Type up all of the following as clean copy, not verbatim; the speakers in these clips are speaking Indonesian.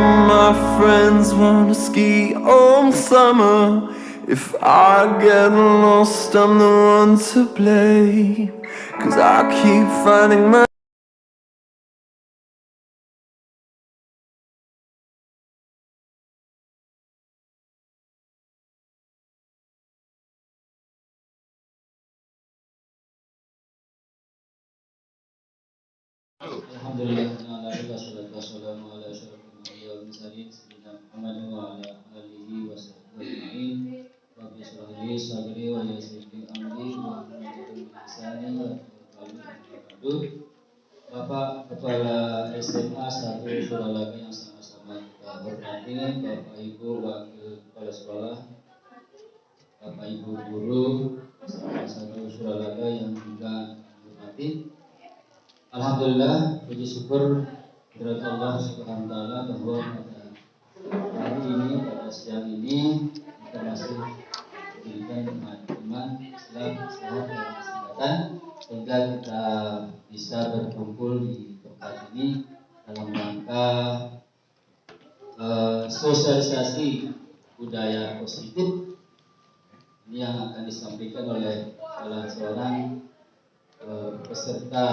my friends wanna ski all summer. If I get lost, I'm the one to blame, 'cause I keep finding my Alhamdulillah, wassalatu wassalamu ala asyrofil anbiya'i wal mursalin sayyidina Muhammadin wa ala alihi wa sahbihi ajma'in. Rabbi shrah li sadri wa yassir li amri wa hlul 'uqdatam min lisani yafqahu. Bapak Kepala SMA 1 Suralaka yang sama-sama kita hormati, Bapak Ibu Wakil Kepala Sekolah, Bapak Ibu Guru SMA 1 Suralaka yang juga hormati. Alhamdulillah, puji syukur kepada Allah Subhanahu wa taala bahwa pada hari ini, pada siang ini kita masih diberikan iman, Islam, sehat dan kesehatan sehingga kita bisa berkumpul di tempat ini dalam rangka sosialisasi budaya positif ini yang akan disampaikan oleh salah seorang peserta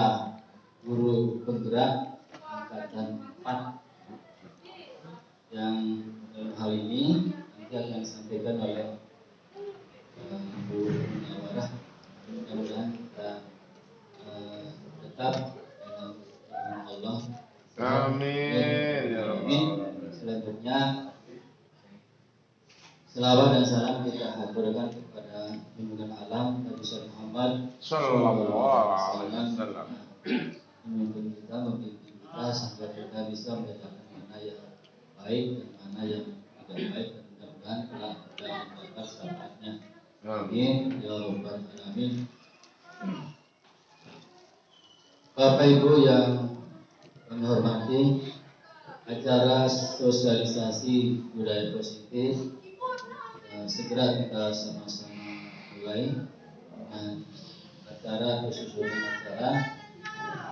guru penggerak angkatan 4 yang dalam hal ini nanti akan disampaikan oleh Ibu Munawarah. Mudah-mudahan kita tetap dalam perlindungan Allah. Amin ya Amin. Selanjutnya selawat dan salam kita haturkan kepada junjungan alam Nabi Muhammad sallallahu alaihi wasallam. Memimpin kita sampai kita bisa membedakan mana yang baik dan mana yang tidak baik, dan mudah-mudahan telah kita mendapat syafaatnya. Amin ya rabbal alamin. Bapak Ibu yang kami hormati, acara sosialisasi budaya positif segera kita sama-sama mulai dengan acara khusus acara.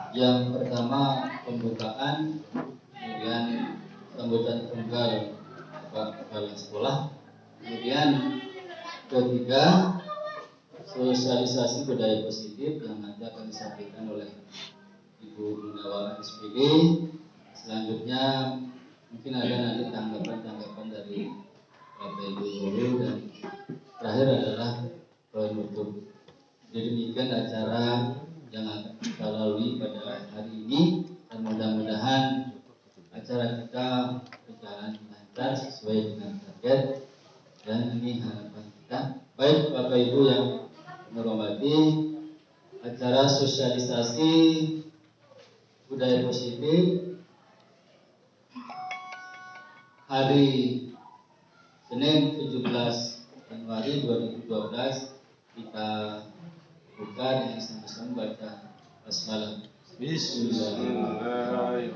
Yang pertama pembukaan, kemudian sambutan tunggal Bapak Kepala Sekolah, kemudian ketiga sosialisasi budaya positif yang nanti akan disampaikan oleh Ibu Munawarah SPD. Selanjutnya mungkin ada nanti tanggapan-tanggapan dari Bapak Ibu guru, dan terakhir adalah penutup. Jadi demikian acara yang akan kita lalui pada hari ini, dan mudah-mudahan acara kita berjalan lancar sesuai dengan target, dan ini harapan kita. Baik Bapak Ibu yang menghormati, acara sosialisasi budaya positif hari Senin 17 Januari 2012 kita buka dengan sama-sama baca basmalah. Bismillahirrahmanirrahim.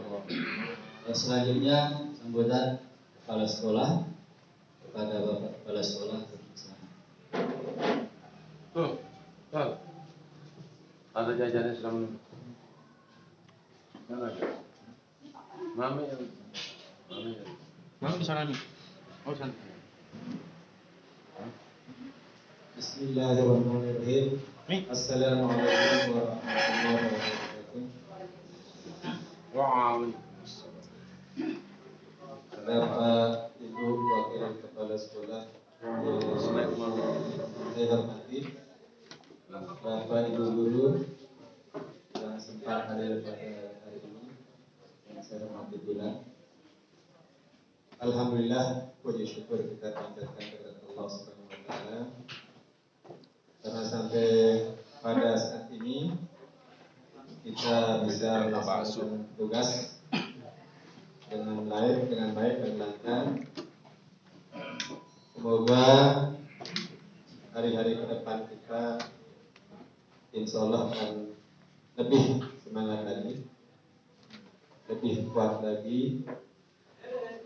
Selanjutnya sambutan kepala sekolah kepada Bapak Kepala Sekolah. Tuh, ada jajannya sudah mana ada? Mami di sana nih. Oh sana. Bismillahirrahmanirrahim. Assalamualaikum warahmatullahi wabarakatuh. Waalaikumsalam. Bapak Ibu Wakil Kepala Sekolah yang saya hormati, Bapak Ibu guru yang sempat hadir pada hari ini yang saya hormati pula. Alhamdulillah, puji syukur kita panjatkan kepada Allah Subhanahu wa taala karena sampai pada saat ini kita bisa melaksanakan tugas dengan baik dan lancar. Semoga hari-hari ke depan kita insya Allah akan lebih semangat lagi, lebih kuat lagi,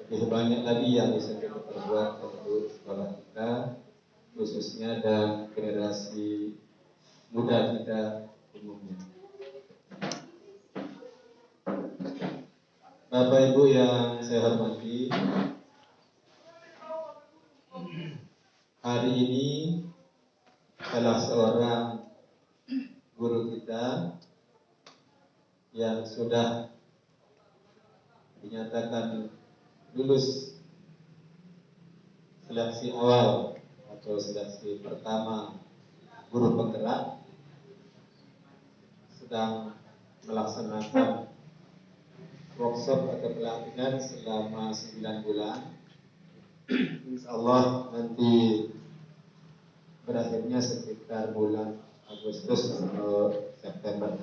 lebih banyak lagi yang bisa kita perbuat untuk sekolah kita, khususnya dan generasi muda kita umumnya. Bapak Ibu yang saya hormati, hari ini salah seorang guru kita yang sudah dinyatakan lulus seleksi awal atau seleksi pertama guru penggerak sedang melaksanakan workshop atau pelatihan selama 9 bulan. Insya Allah nanti berakhirnya sekitar bulan Agustus atau September.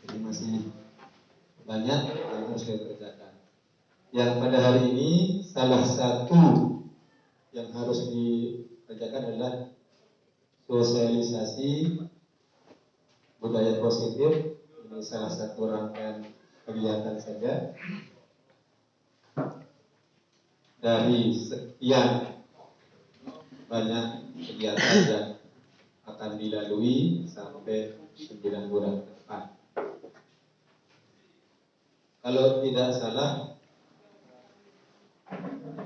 Jadi masih banyak yang harus dikerjakan. Yang pada hari ini salah satu yang harus dikerjakan adalah sosialisasi budaya positif. Ini salah satu rangkaian kegiatan saja dari sekian banyak kegiatan yang akan dilalui sampai 9 bulan ke depan. Kalau tidak salah,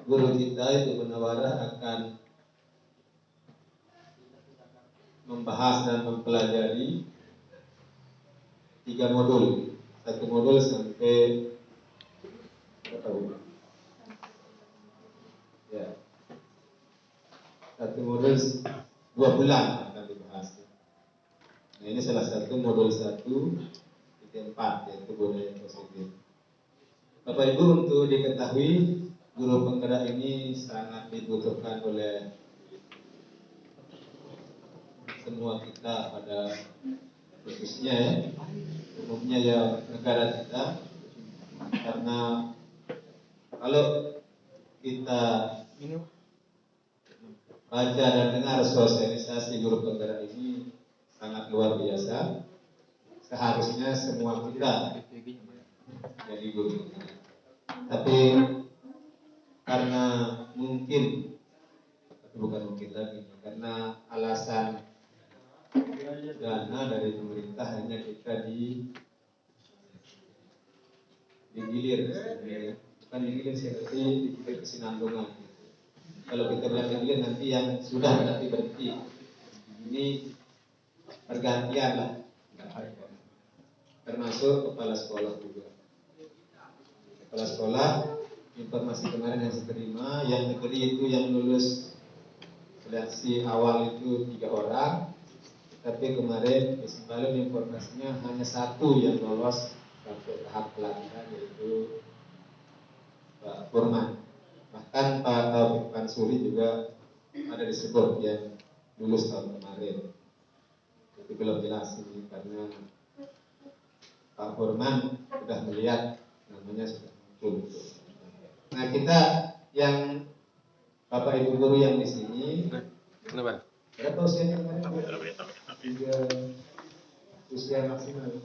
guru kita itu Munawarah akan membahas dan mempelajari 3 modul. Satu modul sampai berapa bulan? Ya, satu modul 2 bulan akan dibahas. Nah, ini salah satu modul 1 titik 4 yaitu budaya positif. Bapak Ibu, untuk diketahui guru penggerak ini sangat dibutuhkan oleh semua kita pada khususnya ya, umumnya ya negara kita, karena kalau kita baca dan dengar sosialisasi guru penggerak ini sangat luar biasa. Seharusnya semua kita jadi guru penggerak. Tapi karena mungkin, bukan mungkin lagi, karena alasan dana dari pemerintah hanya kita digilir, bukan digilir seperti digilir kesinambungan. Kalau kita bilang digilir nanti yang sudah nanti berhenti. Ini pergantian lah, termasuk kepala sekolah juga. Kepala sekolah, informasi kemarin yang saya terima, yang negeri itu yang lulus seleksi awal itu 3 orang, tapi kemarin Isbalun informasinya hanya 1 yang lolos sampai tahap pelatihan, yaitu Pak Furman. Bahkan Pak Taufik Mansuri juga ada disebut yang lulus tahun kemarin. Itu belum jelas ini karena Pak Furman sudah melihat namanya sudah muncul. Nah, kita yang Bapak Ibu guru yang di sini, berapa usianya kemarin? 3 usia maksimal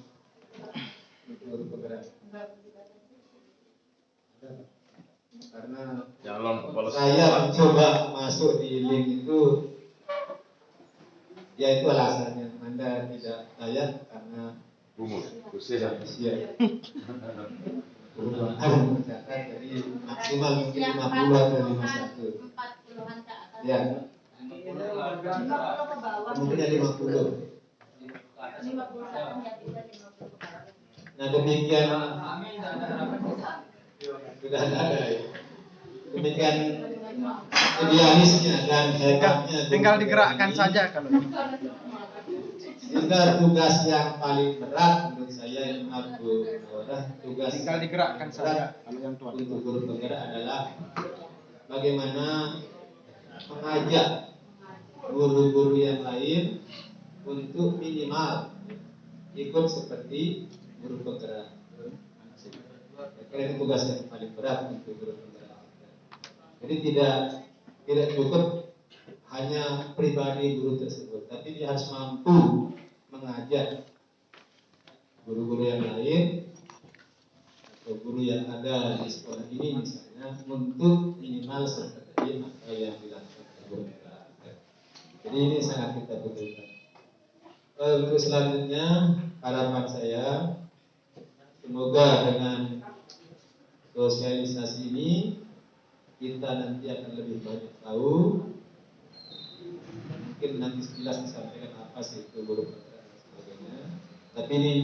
guru penggerak. Karena saya mencoba masuk di link itu, ya itu alasannya. Anda tidak layak karena usia. Mencatat jadi maksimal mungkin 50 atau 51. 40-an ke atas. Ya. Mungkin ada 50. 51 ya bisa 50. Nah, demikian sudah ada ya. Demikian idealisnya dan hebatnya. Tinggal digerakkan saja kalau Sehingga tugas yang paling berat menurut saya yang aku tugas tinggal digerakkan saja kalau yang tua untuk guru penggerak adalah bagaimana mengajak guru-guru yang lain untuk minimal ikut seperti guru penggerak. Karena itu tugas yang paling berat untuk guru penggerak. Jadi tidak cukup hanya pribadi guru tersebut, tapi dia harus mampu mengajak guru-guru yang lain atau guru yang ada di sekolah ini misalnya untuk minimal seperti apa yang dilakukan guru penggerak. Jadi ini sangat kita butuhkan. Untuk selanjutnya harapan saya semoga dengan sosialisasi ini kita nanti akan lebih banyak tahu. Mungkin nanti sekilas disampaikan apa sih itu guru penggerak dan sebagainya. Tapi ini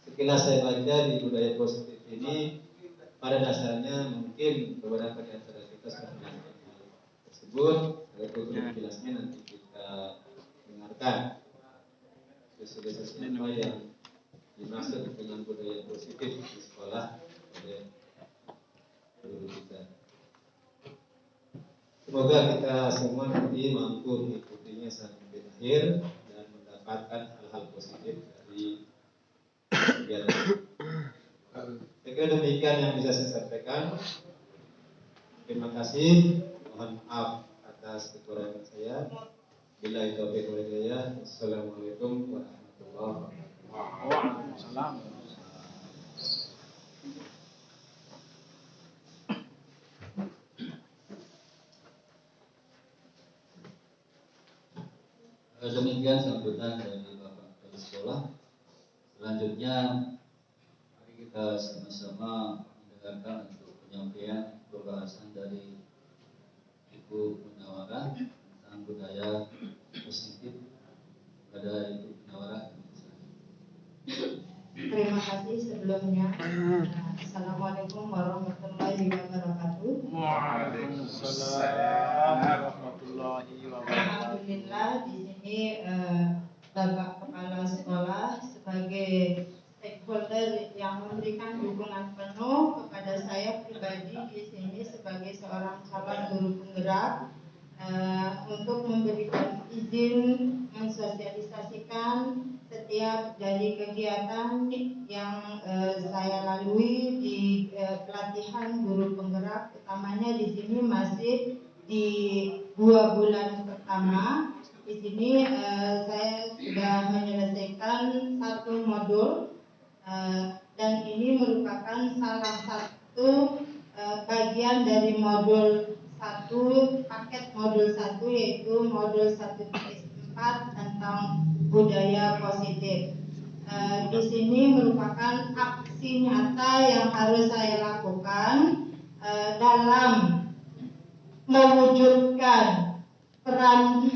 sekilas saya baca di budaya positif ini pada dasarnya mungkin beberapa di antara kita sudah melakukan hal tersebut. Kalau itu jelasnya nanti kita dengarkan sosialisasi apa yang dimaksud dengan budaya positif di sekolah oleh guru kita. Semoga kita semua nanti mampu mengikutinya sampai akhir dan mendapatkan hal-hal positif dari kegiatan. Saya kira demikian yang bisa saya sampaikan. Terima kasih. Mohon maaf atas kekurangan saya. Billahi taufiq wal hidayah. Assalamualaikum warahmatullahi wabarakatuh. Waalaikumsalam. Demikian sambutan dari Bapak Kepala Sekolah. Selanjutnya mari kita sama-sama mendengarkan untuk penyampaian pembahasan dari Ibu Munawarah tentang budaya positif pada Ibu Munawarah. Terima kasih sebelumnya. Assalamualaikum warahmatullahi wabarakatuh. Waalaikumsalam warahmatullahi wabarakatuh. Alhamdulillah di sini Bapak Kepala Sekolah sebagai stakeholder yang memberikan dukungan penuh kepada saya pribadi di sini sebagai seorang calon guru penggerak untuk memberikan izin mensosialisasikan setiap dari kegiatan yang saya lalui di pelatihan guru penggerak, utamanya di sini masih di 2 bulan pertama. Di sini saya sudah menyelesaikan 1 modul dan ini merupakan salah satu bagian dari modul 1, paket modul 1, yaitu modul 1.4 tentang budaya positif. Di sini merupakan aksi nyata yang harus saya lakukan dalam mewujudkan peran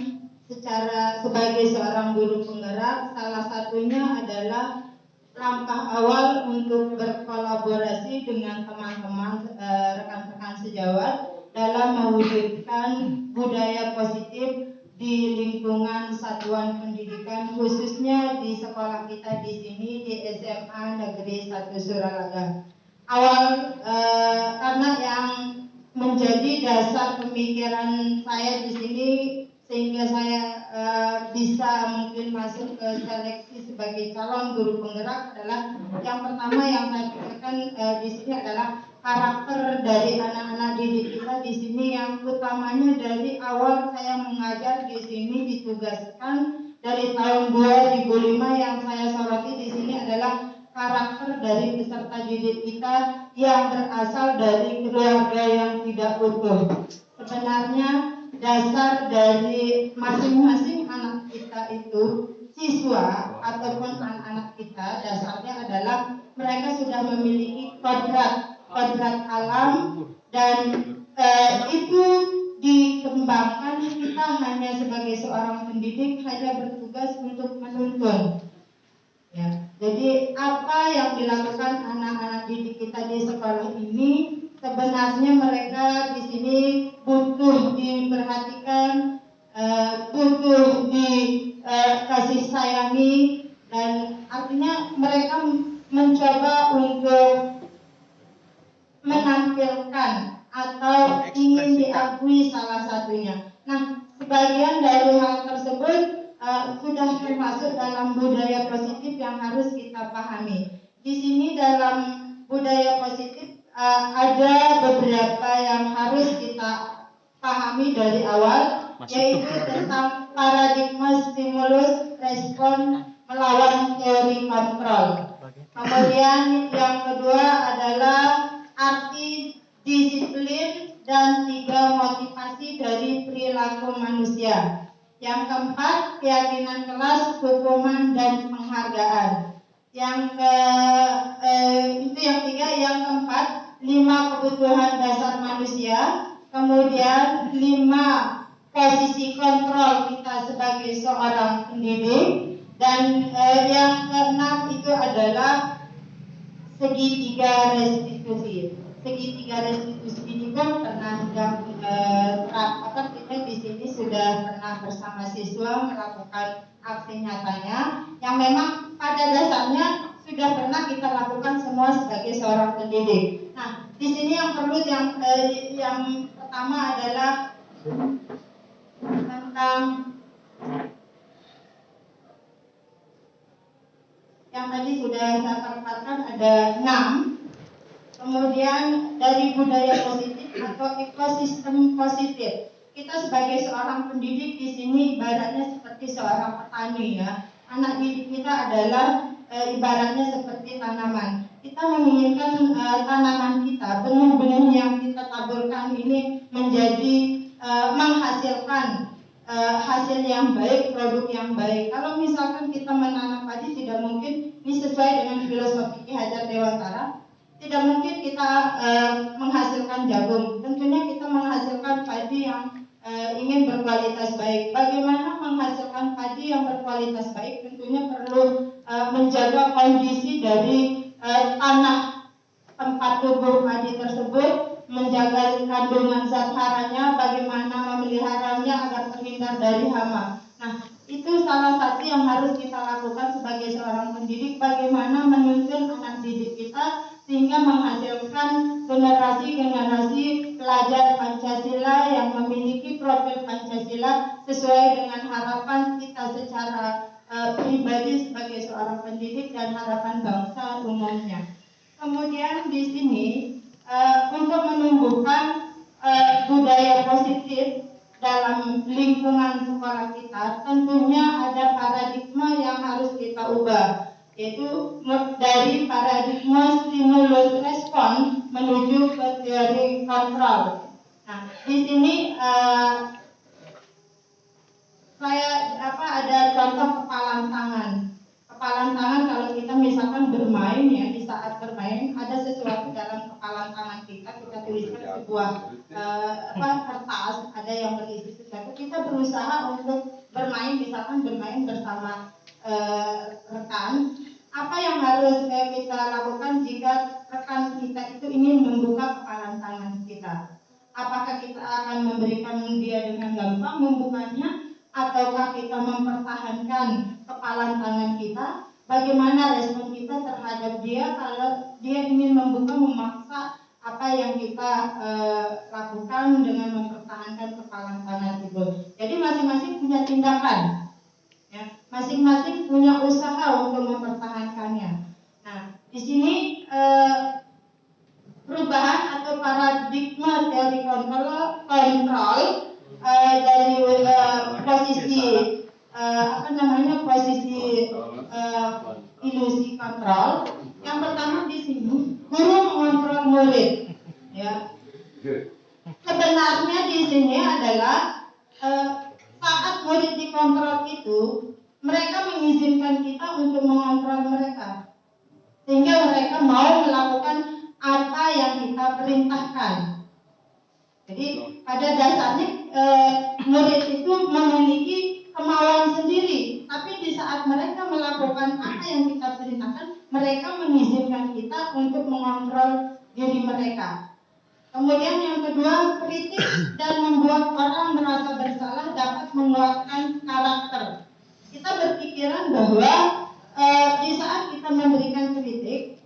secara sebagai seorang guru penggerak. Salah satunya adalah langkah awal untuk berkolaborasi dengan teman-teman rekan-rekan sejawat dalam mewujudkan budaya positif di lingkungan satuan pendidikan, khususnya di sekolah kita di sini di SMA Negeri 1 Suralaga. Karena yang menjadi dasar pemikiran saya di sini sehingga saya bisa mungkin masuk ke seleksi sebagai calon guru penggerak adalah yang pertama yang saya pikirkan di sini adalah karakter dari anak-anak didik kita di sini, yang utamanya dari awal saya mengajar di sini ditugaskan dari tahun 2005 yang saya soroti di sini adalah karakter dari peserta didik kita yang berasal dari keluarga yang tidak utuh. Sebenarnya dasar dari masing-masing anak kita itu, siswa ataupun anak-anak kita, dasarnya adalah mereka sudah memiliki kodrat alam, dan itu dikembangkan. Kita hanya sebagai seorang pendidik hanya bertugas untuk menuntun. Ya, jadi apa yang dilakukan anak-anak didik kita di sekolah ini sebenarnya mereka di sini butuh diperhatikan, butuh dikasih sayangi, dan artinya mereka mencoba untuk menampilkan atau ingin diakui salah satunya. Nah, sebagian dari hal tersebut sudah termasuk dalam budaya positif yang harus kita pahami. Di sini dalam budaya positif ada beberapa yang harus kita pahami dari awal, yaitu tentang paradigma stimulus respon melawan teori kontrol. Kemudian yang kedua adalah arti disiplin dan 3 motivasi dari perilaku manusia. Yang keempat, keyakinan kelas, hukuman dan penghargaan. Itu yang 3. Yang keempat, 5 kebutuhan dasar manusia, kemudian 5 posisi kontrol kita sebagai seorang pendidik, dan yang keenam itu adalah segitiga restitusi. Segitiga restitusi ini pun pernah kita di sini sudah pernah bersama siswa melakukan aksi nyatanya, yang memang pada dasarnya sudah pernah kita lakukan semua sebagai seorang pendidik. Nah, di sini yang perlu yang pertama adalah tentang yang tadi sudah saya paparkan ada 6. Kemudian dari budaya positif atau ekosistem positif. Kita sebagai seorang pendidik di sini ibaratnya seperti seorang petani ya. Anak didik kita adalah ibaratnya seperti tanaman. Kita menginginkan tanaman kita, benih-benih yang kita taburkan ini menjadi menghasilkan hasil yang baik, produk yang baik. Kalau misalkan kita menanam padi, tidak mungkin ini sesuai dengan filosofi Ki Hajar Dewantara. Tidak mungkin kita menghasilkan jagung. Tentunya kita menghasilkan padi yang ingin berkualitas baik. Bagaimana menghasilkan padi yang berkualitas baik? Tentunya perlu menjaga kondisi dari tanah tempat tumbuh padi tersebut, menjaga kandungan zat haranya, bagaimana memeliharanya agar terhindar dari hama. Nah, itu salah satu yang harus kita lakukan sebagai seorang pendidik, bagaimana menuntun anak didik kita sehingga menghasilkan generasi-generasi pelajar Pancasila yang memiliki profil Pancasila sesuai dengan harapan kita secara pribadi sebagai seorang pendidik dan harapan bangsa umumnya. Kemudian di sini untuk menumbuhkan budaya positif dalam lingkungan sekolah kita, tentunya ada paradigma yang harus kita ubah, yaitu dari paradigma stimulus respon menuju ke teori kontrol. Nah, di sini saya ada contoh kepalan tangan. Kepalan tangan kalau kita misalkan bermain ya, di saat bermain ada sesuatu dalam kepalan tangan kita tuliskan sebuah kertas, ada yang berisi sesuatu. Kita berusaha untuk bermain, misalkan bermain bersama rekan. Apa yang harus kita lakukan jika rekan kita itu ingin membuka kepalan tangan kita? Apakah kita akan memberikan dia dengan gampang membukanya, ataukah kita mempertahankan kepalan tangan kita? Bagaimana respon kita terhadap dia kalau dia ingin membuka, memaksa apa yang kita lakukan dengan mempertahankan kepalan tangan itu? Jadi masing-masing punya tindakan, ya, masing-masing punya usaha untuk mempertahankannya. Nah, di sini perubahan atau paradigma teori kontrol dari posisi posisi ilusi kontrol. Yang pertama di sini guru mengontrol murid, ya. Sebenarnya di sini adalah saat murid dikontrol itu, mereka mengizinkan kita untuk mengontrol mereka, sehingga mereka mau melakukan apa yang kita perintahkan. Jadi pada dasarnya murid itu memiliki kemauan sendiri, tapi di saat mereka melakukan apa yang kita perintahkan, mereka mengizinkan kita untuk mengontrol diri mereka. Kemudian yang kedua, kritik dan membuat orang merasa bersalah dapat menguatkan karakter. Kita berpikiran bahwa di saat kita memberikan kritik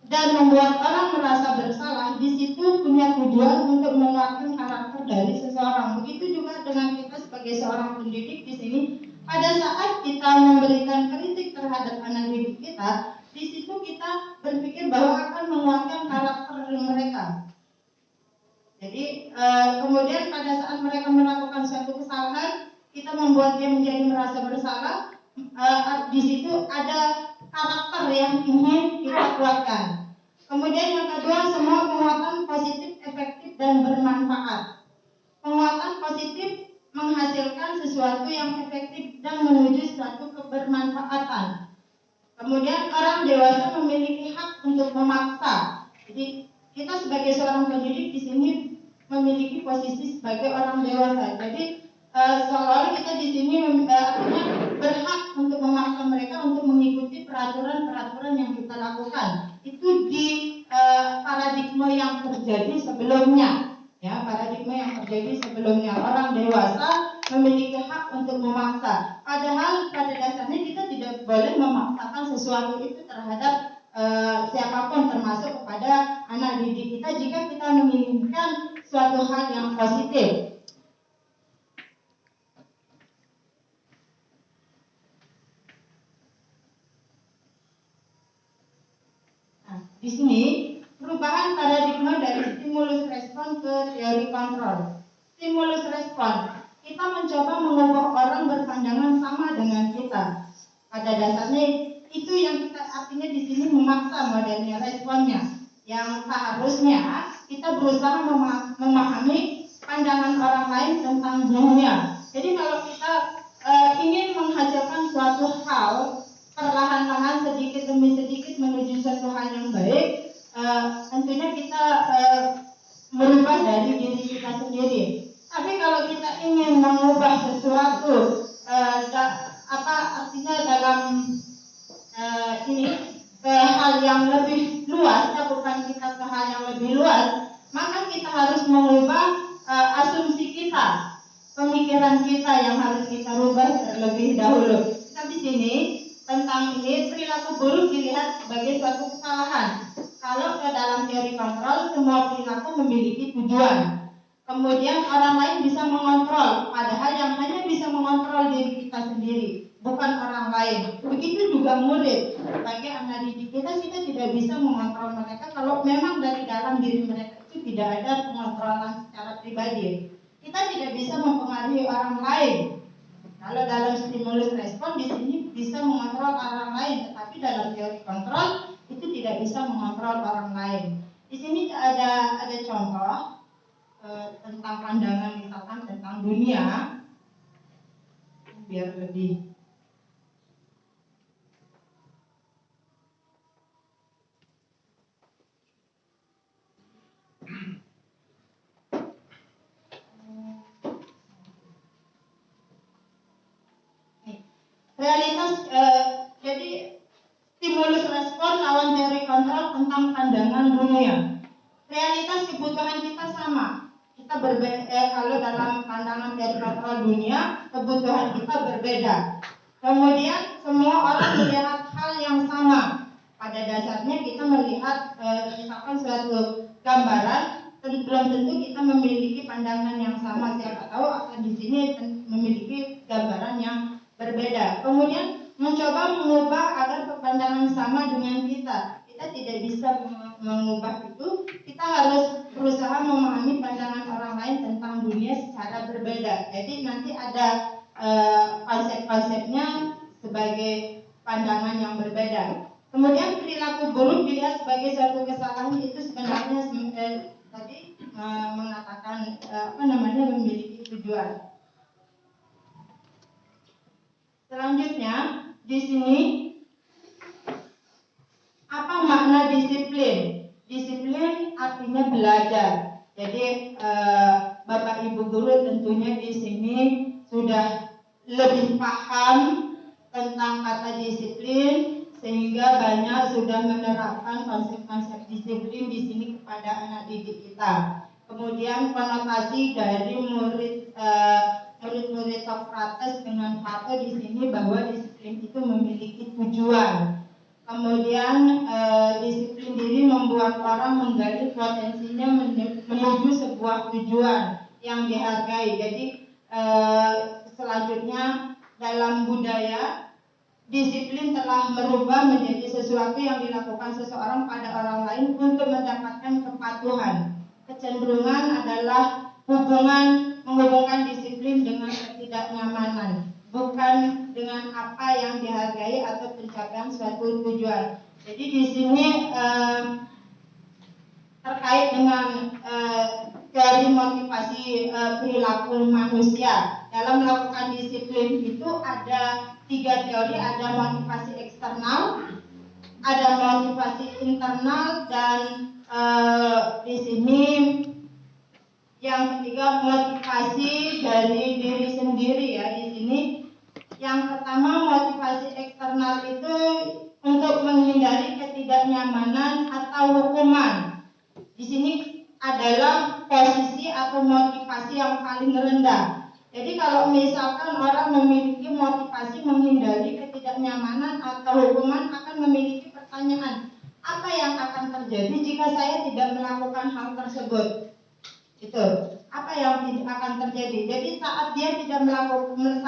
dan membuat orang merasa bersalah, di situ punya tujuan untuk menguatkan karakter dari seseorang. Begitu juga dengan kita sebagai seorang pendidik di sini. Pada saat kita memberikan kritik terhadap anak didik kita, di situ kita berpikir bahwa akan menguatkan karakter mereka. Jadi kemudian pada saat mereka melakukan suatu kesalahan, kita membuat dia menjadi merasa bersalah. Di situ ada karakter yang ingin kita kuatkan. Kemudian yang kedua, semua penguatan positif, efektif dan bermanfaat. Penguatan positif menghasilkan sesuatu yang efektif dan menuju suatu kebermanfaatan. Kemudian orang dewasa memiliki hak untuk memaksa. Jadi kita sebagai seorang pendidik di sini memiliki posisi sebagai orang dewasa. Jadi seolah-olah kita di sini artinya berhak untuk memaksa mereka untuk mengikuti peraturan-peraturan yang kita lakukan. Itu di paradigma yang terjadi sebelumnya, ya, paradigma yang terjadi sebelumnya. Orang dewasa memiliki hak untuk memaksa. Padahal pada dasarnya kita tidak boleh memaksakan sesuatu itu terhadap siapapun, termasuk kepada anak didik kita jika kita menginginkan suatu hal yang positif. Nah, di sini perubahan paradigma dari stimulus respon ke teori kontrol. Stimulus respon, kita mencoba mengubah orang berpandangan sama dengan kita. Pada dasarnya itu yang kita artinya di sini memaksa modelnya, responnya. Yang seharusnya kita berusaha memahami pandangan orang lain tentang dunia. Jadi kalau kita ingin menghasilkan suatu hal perlahan-lahan sedikit demi sedikit menuju suatu hal yang baik, tentunya kita merubah dari diri kita sendiri. Tapi kalau kita ingin mengubah sesuatu, artinya dalam ini ke hal yang lebih luas, cakupan kita ke hal yang lebih luas, maka kita harus mengubah asumsi kita, pemikiran kita yang harus kita rubah terlebih dahulu. Kita di sini tentang ini perilaku buruk dilihat sebagai suatu kesalahan. Kalau ke dalam teori kontrol, semua perilaku memiliki tujuan. Kemudian orang lain bisa mengontrol, padahal yang hanya bisa mengontrol diri kita sendiri, bukan orang lain. Begitu juga murid, sebagai anak didik kita tidak bisa mengontrol mereka kalau memang dari dalam diri mereka itu tidak ada pengontrolan secara pribadi. Kita tidak bisa mempengaruhi orang lain. Kalau dalam stimulus respon di sini bisa mengontrol orang lain, tetapi dalam teori kontrol itu tidak bisa mengontrol orang lain. Di sini ada contoh tentang pandangan misalkan tentang dunia, biar lebih realitas. Jadi stimulus respon lawan teori kontrol tentang pandangan dunia. Realitas kebutuhan kita sama. Kita berbeda. Kalau dalam pandangan teori kontrol dunia, kebutuhan kita berbeda. Kemudian semua orang melihat hal yang sama. Pada dasarnya kita melihat misalkan suatu gambaran, belum tentu kita memiliki pandangan yang sama. Siapa tahu akan di sini memiliki gambaran yang berbeda. Kemudian mencoba mengubah agar pandangan sama dengan kita. Kita tidak bisa mengubah itu. Kita harus berusaha memahami pandangan orang lain tentang dunia secara berbeda. Jadi nanti ada konsep-konsepnya sebagai pandangan yang berbeda. Kemudian perilaku buruk dilihat sebagai suatu kesalahan itu sebenarnya tadi mengatakan memiliki tujuan. Selanjutnya di sini apa makna disiplin? Disiplin artinya belajar. Jadi Bapak Ibu guru tentunya di sini sudah lebih paham tentang kata disiplin, sehingga banyak sudah menerapkan konsep-konsep disiplin di sini kepada anak didik kita. Kemudian konotasi dari murid-murid Sokrates dengan Plato di sini bahwa disiplin itu memiliki tujuan. Kemudian disiplin diri membuat orang menggali potensinya menuju sebuah tujuan yang dihargai. Jadi selanjutnya dalam budaya, disiplin telah merubah menjadi sesuatu yang dilakukan seseorang pada orang lain untuk mendapatkan kepatuhan. Kecenderungan adalah menghubungkan disiplin dengan ketidaknyamanan, bukan dengan apa yang dihargai atau pencapaian suatu tujuan. Jadi di sini terkait dengan teori motivasi perilaku manusia. Dalam melakukan disiplin itu ada 3 teori, ada motivasi eksternal, ada motivasi internal, dan di sini yang ketiga motivasi dari diri sendiri ya. Di sini yang pertama motivasi eksternal itu untuk menghindari ketidaknyamanan atau hukuman. Di sini adalah posisi atau motivasi yang paling rendah. Jadi kalau misalkan orang memiliki motivasi menghindari ketidaknyamanan atau hukuman, akan memiliki pertanyaan, apa yang akan terjadi jika saya tidak melakukan hal tersebut? Itu apa yang akan terjadi. Jadi saat dia tidak melakukan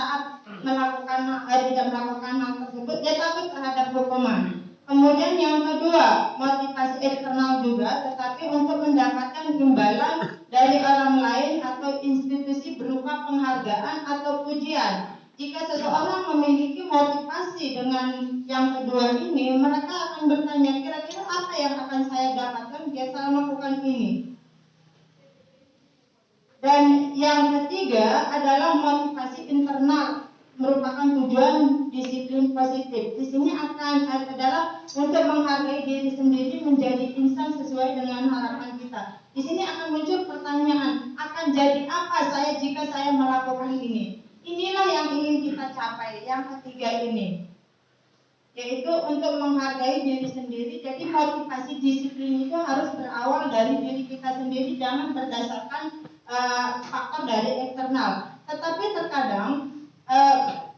hal tersebut, dia takut terhadap hukuman. Kemudian yang kedua, motivasi eksternal juga, tetapi untuk mendapatkan imbalan dari orang lain atau institusi berupa penghargaan atau pujian. Jika seseorang memiliki motivasi dengan yang kedua ini, mereka akan bertanya, kira-kira apa yang akan saya dapatkan jika saya melakukan ini? Dan yang ketiga adalah motivasi internal, merupakan tujuan disiplin positif. Di sini adalah untuk menghargai diri sendiri menjadi insan sesuai dengan harapan kita. Di sini akan muncul pertanyaan, akan jadi apa saya jika saya melakukan ini? Inilah yang ingin kita capai, yang ketiga ini, yaitu untuk menghargai diri sendiri. Jadi motivasi disiplin itu harus berawal dari diri kita sendiri, jangan berdasarkan faktor dari eksternal. Tetapi terkadang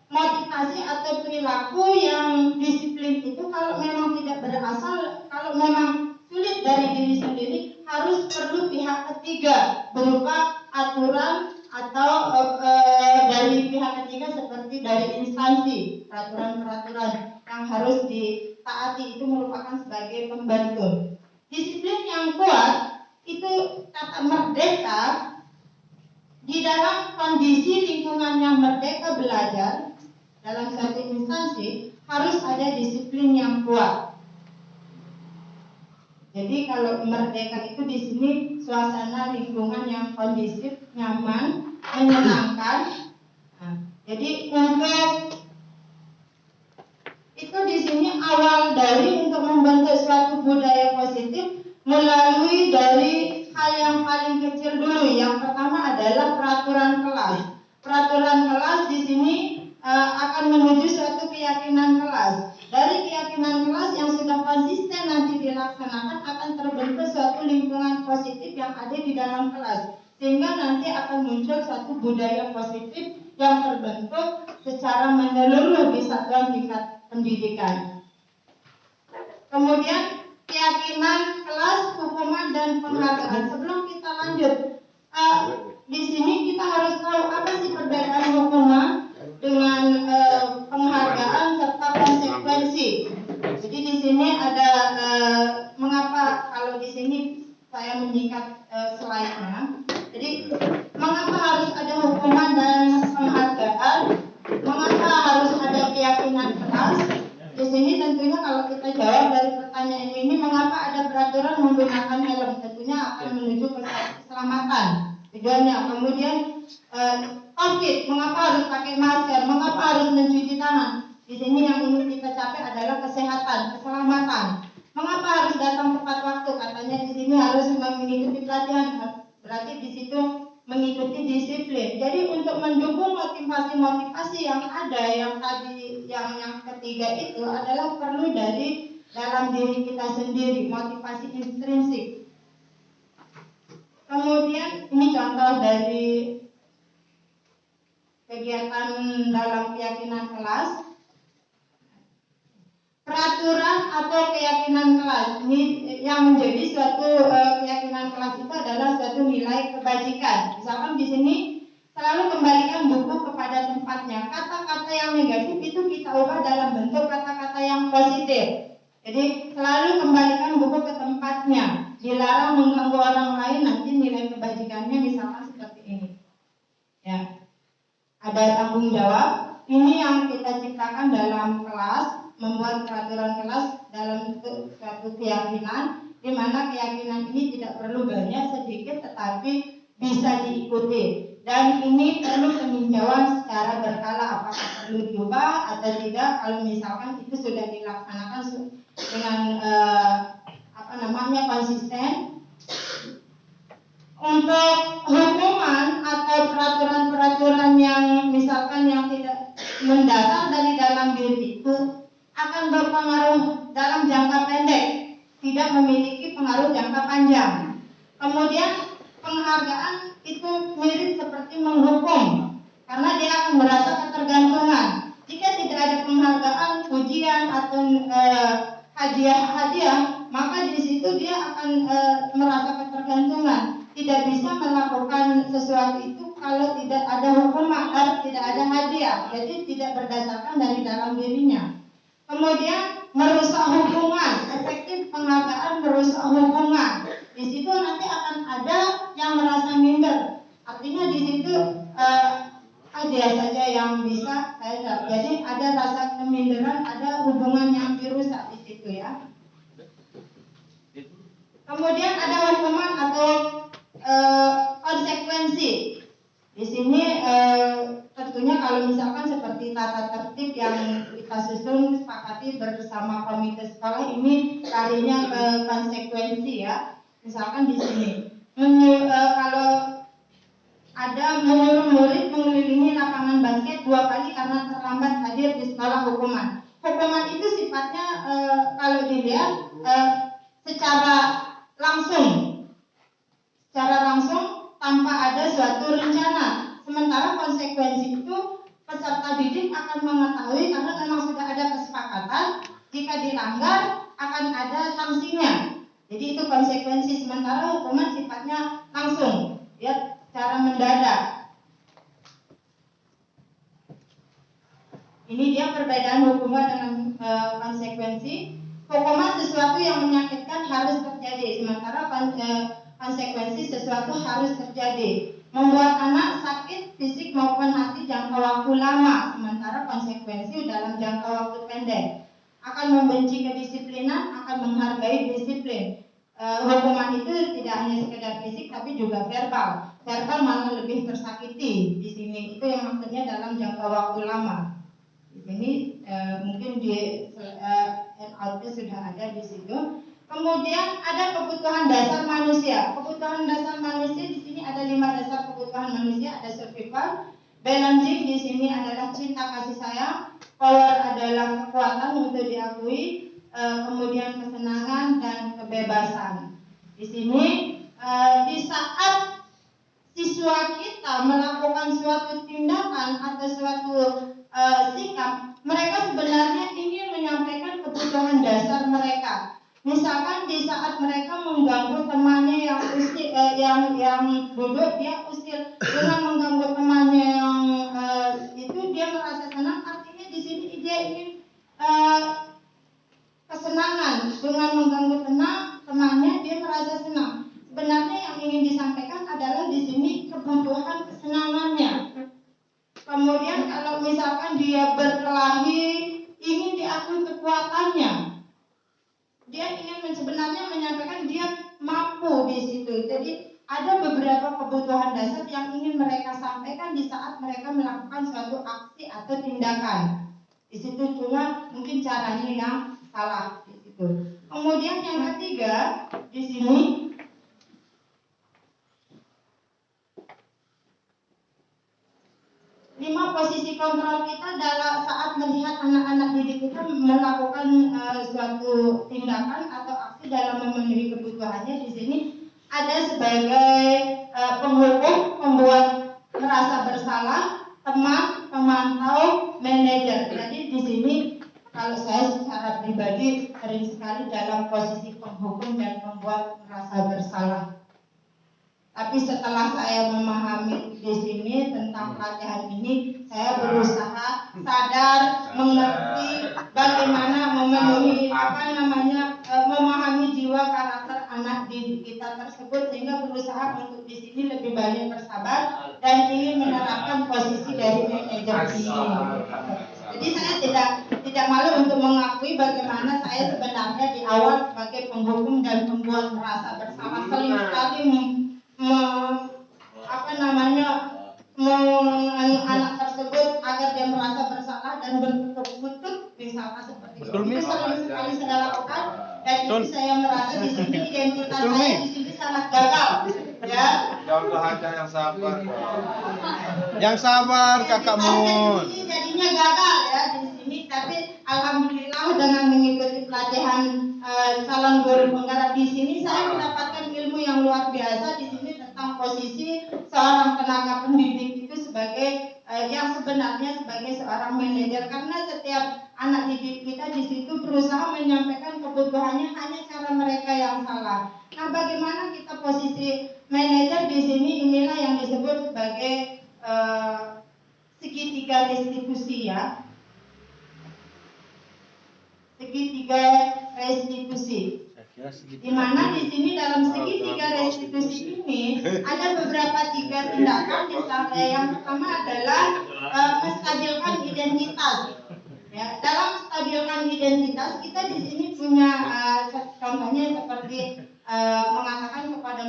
motivasi atau perilaku yang disiplin itu kalau memang tidak berasal, kalau memang sulit dari diri sendiri, harus perlu pihak ketiga berupa aturan atau dari pihak ketiga seperti dari instansi, peraturan-peraturan yang harus ditaati itu merupakan sebagai pembantu. Disiplin yang kuat itu kata merdeka. Di dalam kondisi lingkungan yang merdeka belajar dalam satu instansi harus ada disiplin yang kuat. Jadi kalau merdeka itu di sini suasana lingkungan yang kondusif, nyaman, menyenangkan. Nah, jadi untuk itu di sini awal dari untuk membentuk suatu budaya positif melalui dari hal yang paling kecil dulu. Yang pertama adalah peraturan kelas. Peraturan kelas di sini akan menuju suatu keyakinan kelas. Dari keyakinan kelas yang sudah konsisten nanti dilaksanakan akan terbentuk suatu lingkungan positif yang ada di dalam kelas. Sehingga nanti akan muncul suatu budaya positif yang terbentuk secara menyeluruh di satuan tingkat pendidikan. Kemudian keyakinan kelas, hukuman dan penghargaan. Sebelum kita lanjut, di sini kita harus tahu apa sih perbedaan hukuman dengan penghargaan serta konsekuensi. Jadi di sini ada mengapa kalau di sini saya menyingkat slide-nya. Jadi mengapa harus ada hukuman dan penghargaan? Mengapa harus ada keyakinan kelas? Di sini tentunya kalau kita jawab dari pertanyaan ini, mengapa ada peraturan menggunakan helm? Tentunya akan menuju ke keselamatan tujuannya. Kemudian COVID, mengapa harus pakai masker? Mengapa harus mencuci tangan? Di sini yang ingin kita capai adalah kesehatan, keselamatan. Mengapa harus datang tepat waktu? Katanya di sini harus mengikuti pelatihan. Berarti di situ mengikuti disiplin. Jadi untuk mendukung motivasi-motivasi yang ada, yang tadi yang ketiga itu adalah perlu dari dalam diri kita sendiri, motivasi intrinsik. Kemudian ini contoh dari kegiatan dalam keyakinan kelas. Peraturan atau keyakinan kelas ini yang menjadi suatu keyakinan kelas itu adalah suatu nilai kebajikan. Misalkan di sini selalu kembalikan buku kepada tempatnya. Kata-kata yang negatif itu kita ubah dalam bentuk kata-kata yang positif. Jadi selalu kembalikan buku ke tempatnya. Dilarang mengganggu orang lain, nanti nilai kebajikannya misalkan seperti ini. Ya, ada tanggung jawab. Ini yang kita ciptakan dalam kelas. Membuat peraturan kelas dalam suatu keyakinan, di mana keyakinan ini tidak perlu banyak, sedikit, tetapi bisa diikuti. Dan ini perlu peninjauan secara berkala, apakah perlu diubah atau tidak. Kalau misalkan itu sudah dilaksanakan dengan konsisten. Untuk hukuman atau peraturan-peraturan yang misalkan yang tidak mendasar dari dalam diri itu akan berpengaruh dalam jangka pendek, tidak memiliki pengaruh jangka panjang. Kemudian penghargaan itu mirip seperti menghukum, karena dia akan merasa ketergantungan. Jika tidak ada penghargaan, pujian atau hadiah, maka di situ dia akan merasa ketergantungan. Tidak bisa melakukan sesuatu itu kalau tidak ada hukuman, tidak ada hadiah. Jadi tidak berdasarkan dari dalam dirinya. Kemudian merusak hubungan, efektif penghargaan merusak hubungan. Di situ nanti akan ada yang merasa minder. Artinya di situ dia saja yang bisa, saya tidak. Jadi ada rasa keminderan, ada hubungan yang dirusak di situ ya. Kemudian ada hukuman atau konsekuensi. Di sini tentunya kalau misalkan seperti tata tertib yang kita susun sepakati bersama komite sekolah ini larinya ke konsekuensi ya. Misalkan di sini kalau ada menyuruh murid mengelilingi lapangan basket 2 kali karena terlambat hadir di sekolah hukuman. Hukuman itu sifatnya kalau dilihat secara langsung tanpa ada suatu rencana. Sementara konsekuensi itu peserta didik akan mengetahui karena memang sudah ada kesepakatan jika dilanggar akan ada sanksinya. Jadi itu konsekuensi. Sementara hukuman sifatnya langsung, ya, secara mendadak. Ini dia perbedaan hukuman dengan konsekuensi. Hukuman sesuatu yang menyakitkan harus terjadi, sementara konsekuensi sesuatu harus terjadi. Membuat anak sakit fisik maupun hati jangka waktu lama, sementara konsekuensi dalam jangka waktu pendek. Akan membenci kedisiplinan, akan menghargai disiplin. Hukuman itu tidak hanya sekedar fisik tapi juga verbal. Verbal malah lebih tersakiti di sini. Itu yang maksudnya dalam jangka waktu lama. Ini mungkin di outnya sudah ada di situ. Kemudian ada kebutuhan dasar manusia. Kebutuhan dasar manusia di sini ada 5 dasar kebutuhan manusia. Ada survival, balancing di sini adalah cinta kasih sayang, power adalah kekuatan untuk diakui, kemudian kesenangan dan kebebasan. Di sini di saat siswa kita melakukan suatu tindakan atau suatu sikap, mereka sebenarnya ingin menyampaikan kebutuhan dasar mereka. Misalkan di saat mereka mengganggu temannya yang usil, yang duduk, dia usil dengan mengganggu temannya yang itu dia merasa senang. Artinya di sini dia ingin kesenangan. Dengan mengganggu temannya dia merasa senang. Sebenarnya yang ingin disampaikan adalah di sini kebutuhan kesenangannya. Kemudian kalau misalkan dia berkelahi, ingin diakui kekuatannya. Dia ingin sebenarnya menyampaikan dia mampu di situ. Jadi ada beberapa kebutuhan dasar yang ingin mereka sampaikan di saat mereka melakukan suatu aksi atau tindakan. Di situ cuma mungkin caranya yang salah di situ. Kemudian yang ketiga di sini, 5 posisi kontrol kita dalam saat melihat anak-anak didik kita melakukan suatu tindakan atau aksi dalam memenuhi kebutuhannya. Di sini ada sebagai penghukum, pembuat merasa bersalah, teman, pemantau, manajer. Jadi di sini kalau saya secara pribadi sering sekali dalam posisi penghukum dan pembuat merasa bersalah. Tapi setelah saya memahami di sini tentang pelatihan ini, saya berusaha sadar, mengerti bagaimana memenuhi memahami jiwa karakter anak didik kita tersebut, sehingga berusaha untuk di sini lebih banyak bersabar dan ingin menerapkan posisi dari manajer ini. Jadi saya tidak malu untuk mengakui bagaimana saya sebenarnya di awal sebagai penghukum dan pembuat merasa bersalah sering sekali anak tersebut agar dia merasa bersalah dan bertukuk lutut misalkan seperti itu. Itu sering sekali saya lakukan Dan itu saya merasa di sini identitas saya di sini sangat gagal, ya. Contoh aja yang sabar. Yang sabar Kakak Mun. Di sini jadinya gagal ya di sini, tapi alhamdulillah dengan mengikuti pelatihan calon guru penggerak di sini saya mendapatkan ilmu yang luar biasa di sini tentang posisi seorang tenaga pendidik itu sebagai yang sebenarnya sebagai seorang manajer, karena setiap anak didik kita di situ berusaha menyampaikan kebutuhannya, hanya cara mereka yang salah. Nah, bagaimana kita posisi manajer di sini, inilah yang disebut sebagai segitiga restitusi ya. Segitiga restitusi. Di mana di sini dalam segitiga restitusi ini ada beberapa tiga tindakan. Misalnya yang pertama adalah menstabilkan identitas. Ya, dalam menstabilkan identitas kita di sini punya contohnya seperti mengatakan kepada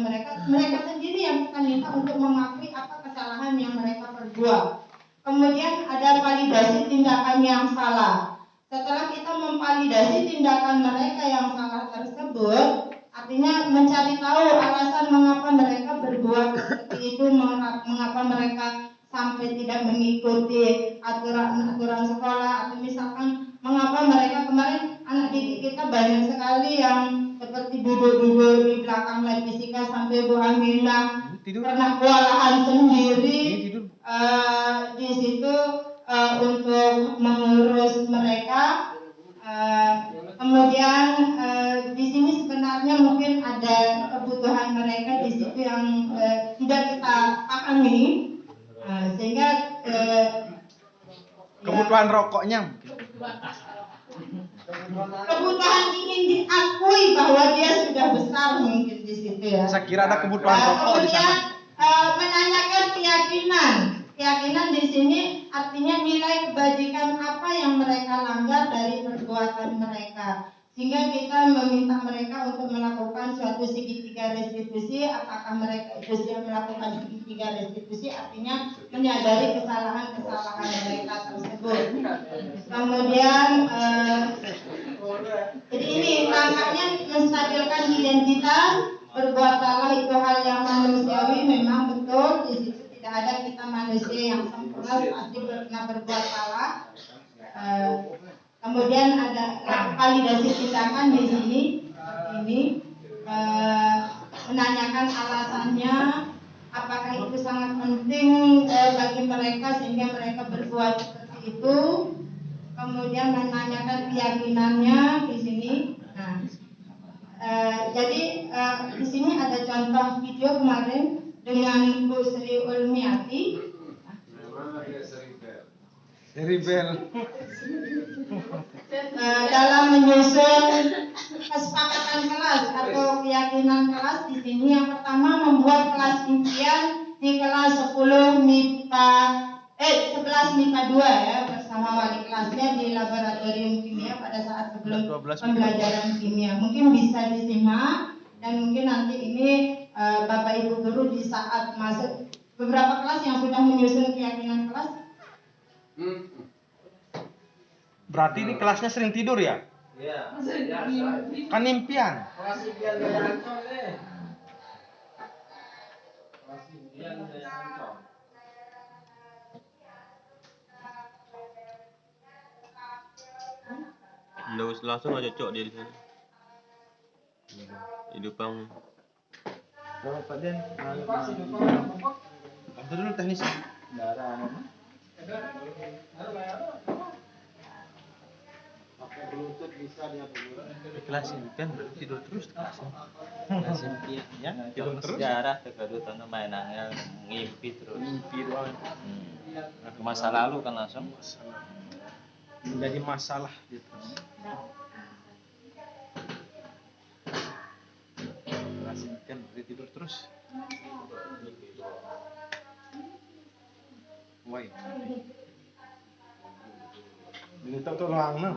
mereka sendiri yang kita minta untuk mengakui apa kesalahan yang mereka perbuat. Kemudian ada validasi tindakan yang salah. Setelah kita memvalidasi tindakan mereka yang salah tersebut, artinya mencari tahu alasan mengapa mereka berbuat seperti itu, mengapa mereka sampai tidak mengikuti aturan sekolah, atau misalkan mengapa mereka kemarin anak didik kita banyak sekali yang seperti duduk-duduk di belakang lab fisika sampai Bu Aminah pernah kewalahan sendiri di situ untuk mengurus mereka. Kemudian di sini sebenarnya mungkin ada kebutuhan mereka di situ yang tidak kita pahami, sehingga Kebutuhan rokoknya. kebutuhan ingin diakui bahwa dia sudah besar mungkin di situ ya. Saya kira ada kebutuhan rokok di sana. Kemudian menanyakan keyakinan. Keyakinan di sini artinya nilai kebajikan apa yang mereka langgar dari perbuatan mereka. Sehingga kita meminta mereka untuk melakukan suatu segitiga restitusi. Apakah mereka itu siap melakukan segitiga restitusi, artinya menyadari kesalahan-kesalahan mereka tersebut. Kemudian jadi ini langkahnya menstabilkan identitas. Berbuat salah itu hal yang manusiawi, memang betul. Di situ tidak ada kita manusia yang sempurna, pasti pernah berbuat salah. Kemudian ada validasi tindakan di sini seperti ini, menanyakan alasannya, apakah itu sangat penting bagi mereka sehingga mereka berbuat seperti itu. Kemudian menanyakan keyakinannya di sini. Nah, jadi di sini ada contoh video kemarin dengan Bu Sri Ulmiati. Rebel. Dalam menyusun kesepakatan kelas atau keyakinan kelas di sini, yang pertama membuat kelas impian di kelas 11 MIPA 2 ya, bersama wali kelasnya di laboratorium kimia pada saat sebelum pembelajaran kimia. Mungkin bisa disimak, dan mungkin nanti ini Bapak Ibu guru di saat masuk beberapa kelas yang sudah menyusun keyakinan kelas. Berarti ini kelasnya sering tidur ya? Iya. Kan impian. Kelas impian gaya ancol deh. Kelas impian gaya ancol. Nggak usah langsung aja cocok dia di sana. Hidupan. Oh, Pak Den. Bantu dulu teknis. Kelas impian berarti tidur terus kelasnya. Kelas impian ya. Tidur terus. Sejarah Tegarut itu mainannya ngimpi terus. Mimpi doang. Ke masa lalu kan langsung. Menjadi masalah gitu. Kelas impian berarti tidur terus. Wah. Ini tak tahu lang na.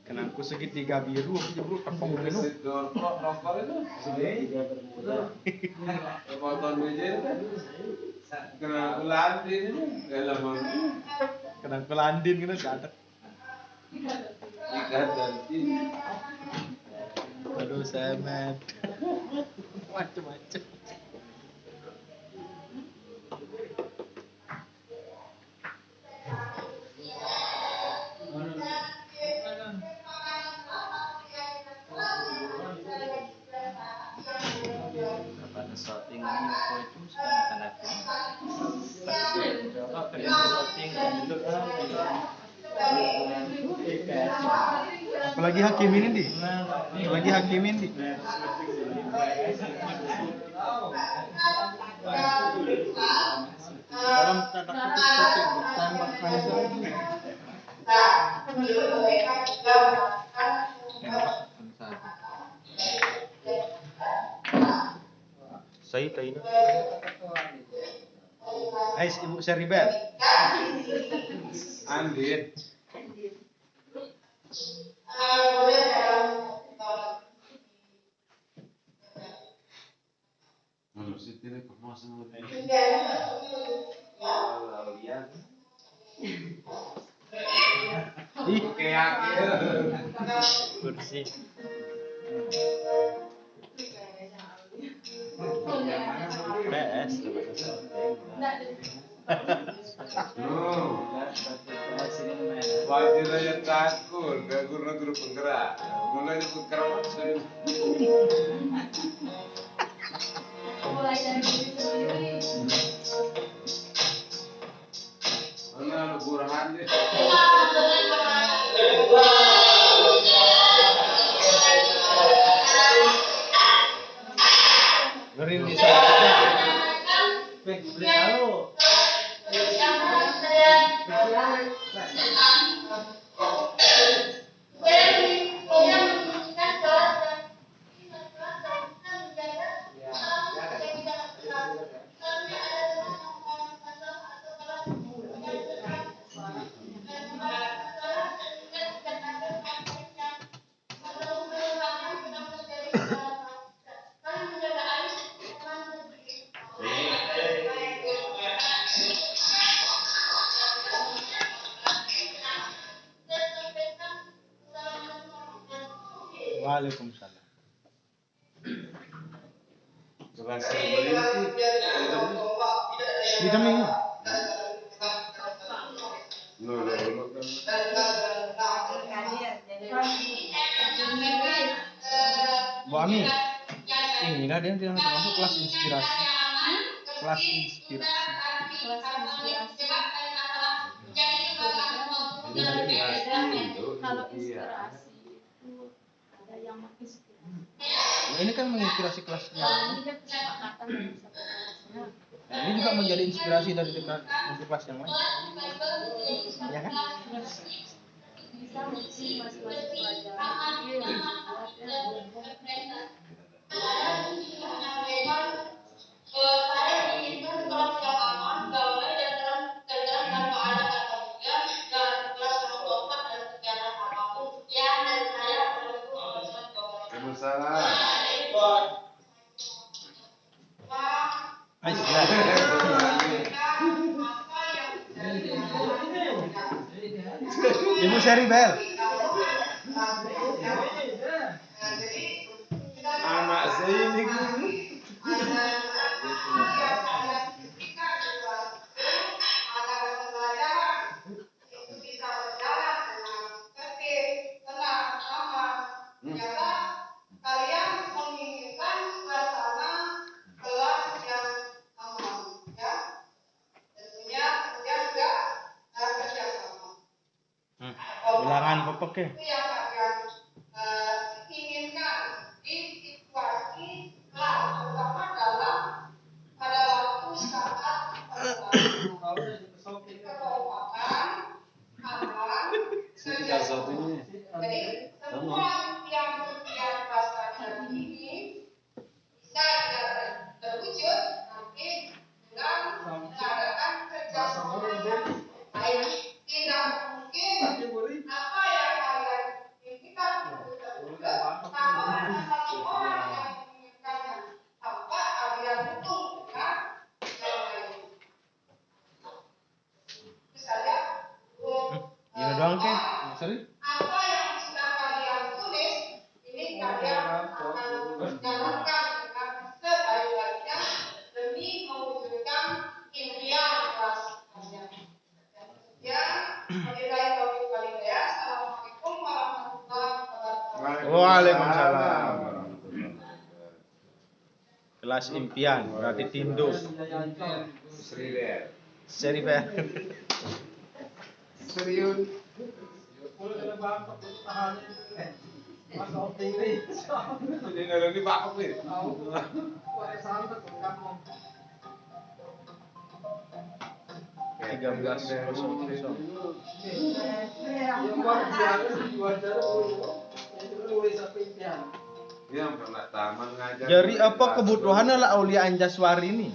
Kenangku segitiga biru, aku jebul tepung minum. Kenangku landin gitu, ada. Aduh, semet. Macem-macem. Pada shooting ini apa itu sekarang akan ada kerja shooting itu Apalagi Hakim ini di. Apalagi Hakim ini di. Dalam tanda kutip shooting ditembak Vanessa lagi. Saya tahu ini. Ais Ibu Seribel. Andin. bersih. PS pada shooting. Wajib aja takut, gak guru-guru penggerak. Mulai penggerak saya. Mulai dari diri sendiri. Mana lu Burhan deh? Gerin di sana. Beli halo. Waalaikumsalam. Vitamin. Bu Ami. Ini lah dia yang termasuk kelas inspirasi. Kelas inspirasi. Kelas inspirasi. Kalau inspirasi itu ada yang menginspirasi. Nah, ini kan menginspirasi kelas yang Ini kan kesepakatan dari satu kelasnya. nah, ini juga menjadi inspirasi dari dekat untuk kelas yang lain. Ya kan? Bisa mungkin masing-masing pelajaran ini yang membuat ya. Saya menginginkan kelas yang aman, damai, dan terang tanpa ada kata bukan, dan kelas yang lompat dan kegiatan apapun. Sekian dari saya. Waalaikumsalam. Ibu Seribel. Anak saya ini guru. Kalian menginginkan suasana kelas yang aman, ya. Tentunya kemudian juga kerjasama. Bilangan pepek ya. Itu yang kalian inginkan di situasi kelas, terutama dalam pada waktu saat kekompakan, aman, kerjasama. Jadi semua yang setiap bahasa ini bisa terwujud nanti dengan mengadakan kerjasama yang baik. Tidak mungkin apa yang kalian inginkan untuk terwujud tanpa ada satu orang yang menginginkannya, tanpa kalian dukung dengan yang lain. Misalnya, Iya doang ke. Sorry. Waalaikumsalam. Kelas impian berarti tindus. Serius. Serius. Tiga belas. Jadi apa kebutuhannya lah Aulia Anjaswari ini?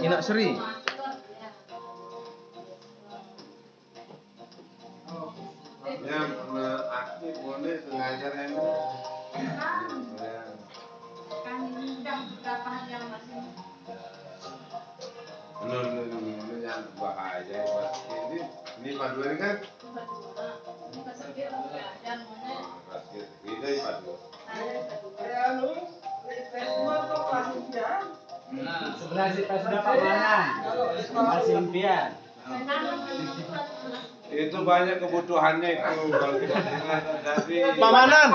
Inak Sri. Yang aktif boleh sengaja ini. Kan undang beberapa yang masih Ini yang bahaya ini padu ini kan? Ini padu. Sebelah si sudah pamanan. Masih impian. Itu banyak kebutuhannya itu kalau kita dengar dari Pamanan,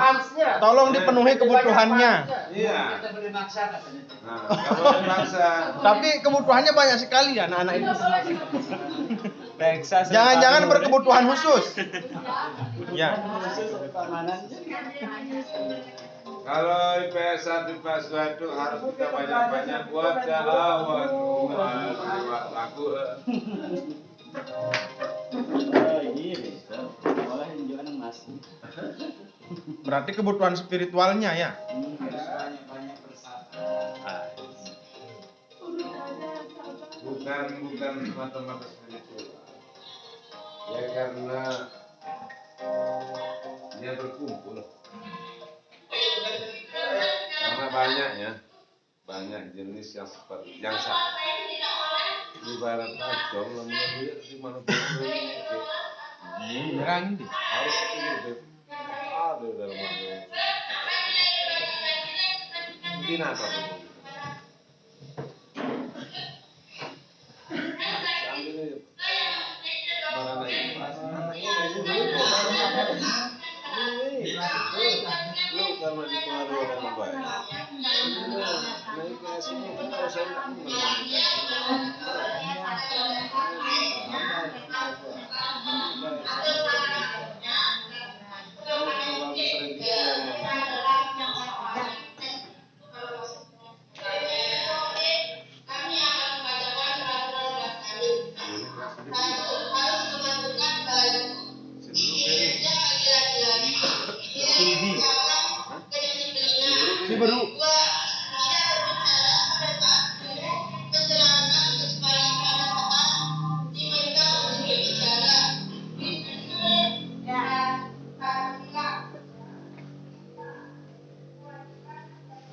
tolong dipenuhi kebutuhannya. Iya. Kita boleh maksa katanya. Nah, nggak boleh paksa. Tapi kebutuhannya banyak sekali anak-anak itu. Texas. Jangan-jangan berkebutuhan khusus. Ya. Pamanan. Kalau IPS 1, IPS 2 itu harus kita banyak-banyak buat jalan. Laku. Iya bisa. Malah yang juga masih. Berarti kebutuhan spiritualnya ya. Harus banyak bersabar. Bukan mata-mata spiritual. Ya karena dia berkumpul. Karena banyak jenis yang seperti yang sama. Ibarat acong, namanya dia di mana pun Beneran ini. harus itu ada dalam agama. Mungkin apa tuh? Lu karena dipengaruhi dengan baik. Naik ke sini kan kalau saya Si baru.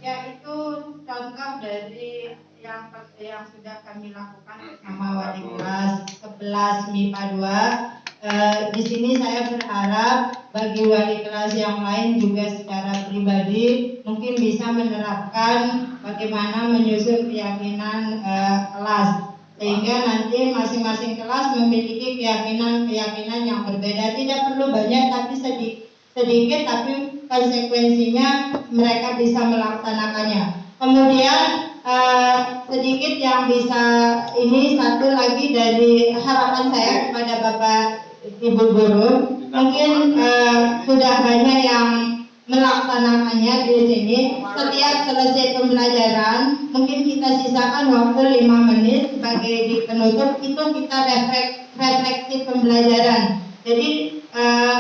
ya itu contoh dari yang sudah kami lakukan bersama wali kelas 11 MIPA 2. Di sini saya berharap bagi wali kelas yang lain juga secara pribadi mungkin bisa menerapkan bagaimana menyusun keyakinan kelas sehingga nanti masing-masing kelas memiliki keyakinan yang berbeda, tidak perlu banyak tapi sedikit tapi konsekuensinya mereka bisa melaksanakannya. Kemudian sedikit yang bisa ini satu lagi dari harapan saya kepada Bapak Ibu Guru, mungkin sudah banyak yang melaksanakannya di sini. Setiap selesai pembelajaran, mungkin kita sisakan waktu 5 menit sebagai di penutup itu kita refleksi pembelajaran. Jadi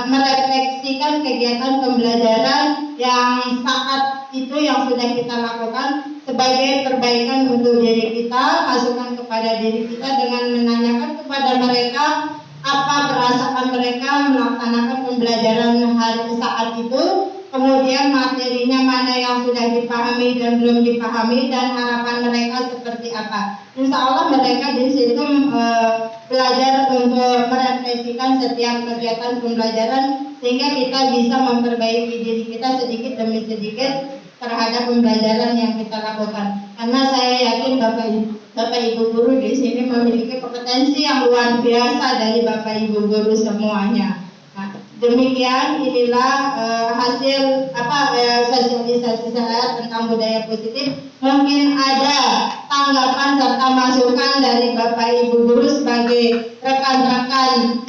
merefleksikan kegiatan pembelajaran yang saat itu yang sudah kita lakukan sebagai perbaikan untuk diri kita, masukan kepada diri kita dengan menanyakan kepada mereka apa perasaan mereka melaksanakan pembelajaran hari saat itu, kemudian materinya mana yang sudah dipahami dan belum dipahami dan harapan mereka seperti apa. Insya Allah mereka di situ belajar untuk merefleksikan setiap kegiatan pembelajaran sehingga kita bisa memperbaiki diri kita sedikit demi sedikit terhadap pembelajaran yang kita lakukan. Karena saya yakin Bapak Ibu Guru di sini memiliki kompetensi yang luar biasa dari Bapak Ibu Guru semuanya. Nah, Demikian inilah hasil sosialisasi saya tentang budaya positif. Mungkin ada tanggapan serta masukan dari Bapak Ibu guru sebagai rekan-rekan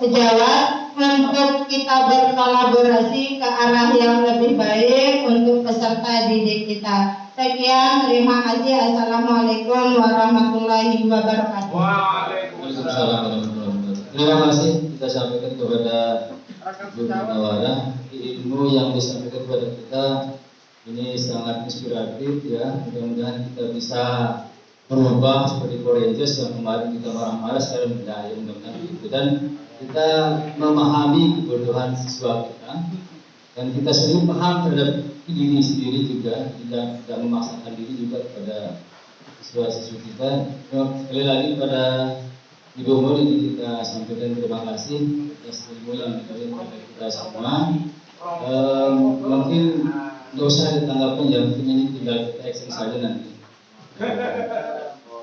sejawat untuk kita berkolaborasi ke arah yang lebih baik untuk peserta didik kita. Sekian, terima kasih. Assalamualaikum warahmatullahi wabarakatuh. Waalaikumsalam warahmatullahi wabarakatuh. Terima kasih kita sampaikan kepada Bu Munawwarah, ilmu yang disampaikan kepada kita ini sangat inspiratif ya. Mudah-mudahan kita bisa merubah seperti Korintus yang kemarin kita marah-marah sekarang berdaya, mudah-mudahan itu, dan kita memahami kebutuhan siswa kita dan kita sendiri paham terhadap diri sendiri juga, tidak memaksakan diri juga kepada siswa-siswi kita. Sekali lagi pada Ibu Mur ini kita sampaikan terima kasih atas ilmu yang diberikan kepada kita semua. Mungkin nggak usah ditanggapin ya, mungkin ini tinggal kita action saja nanti.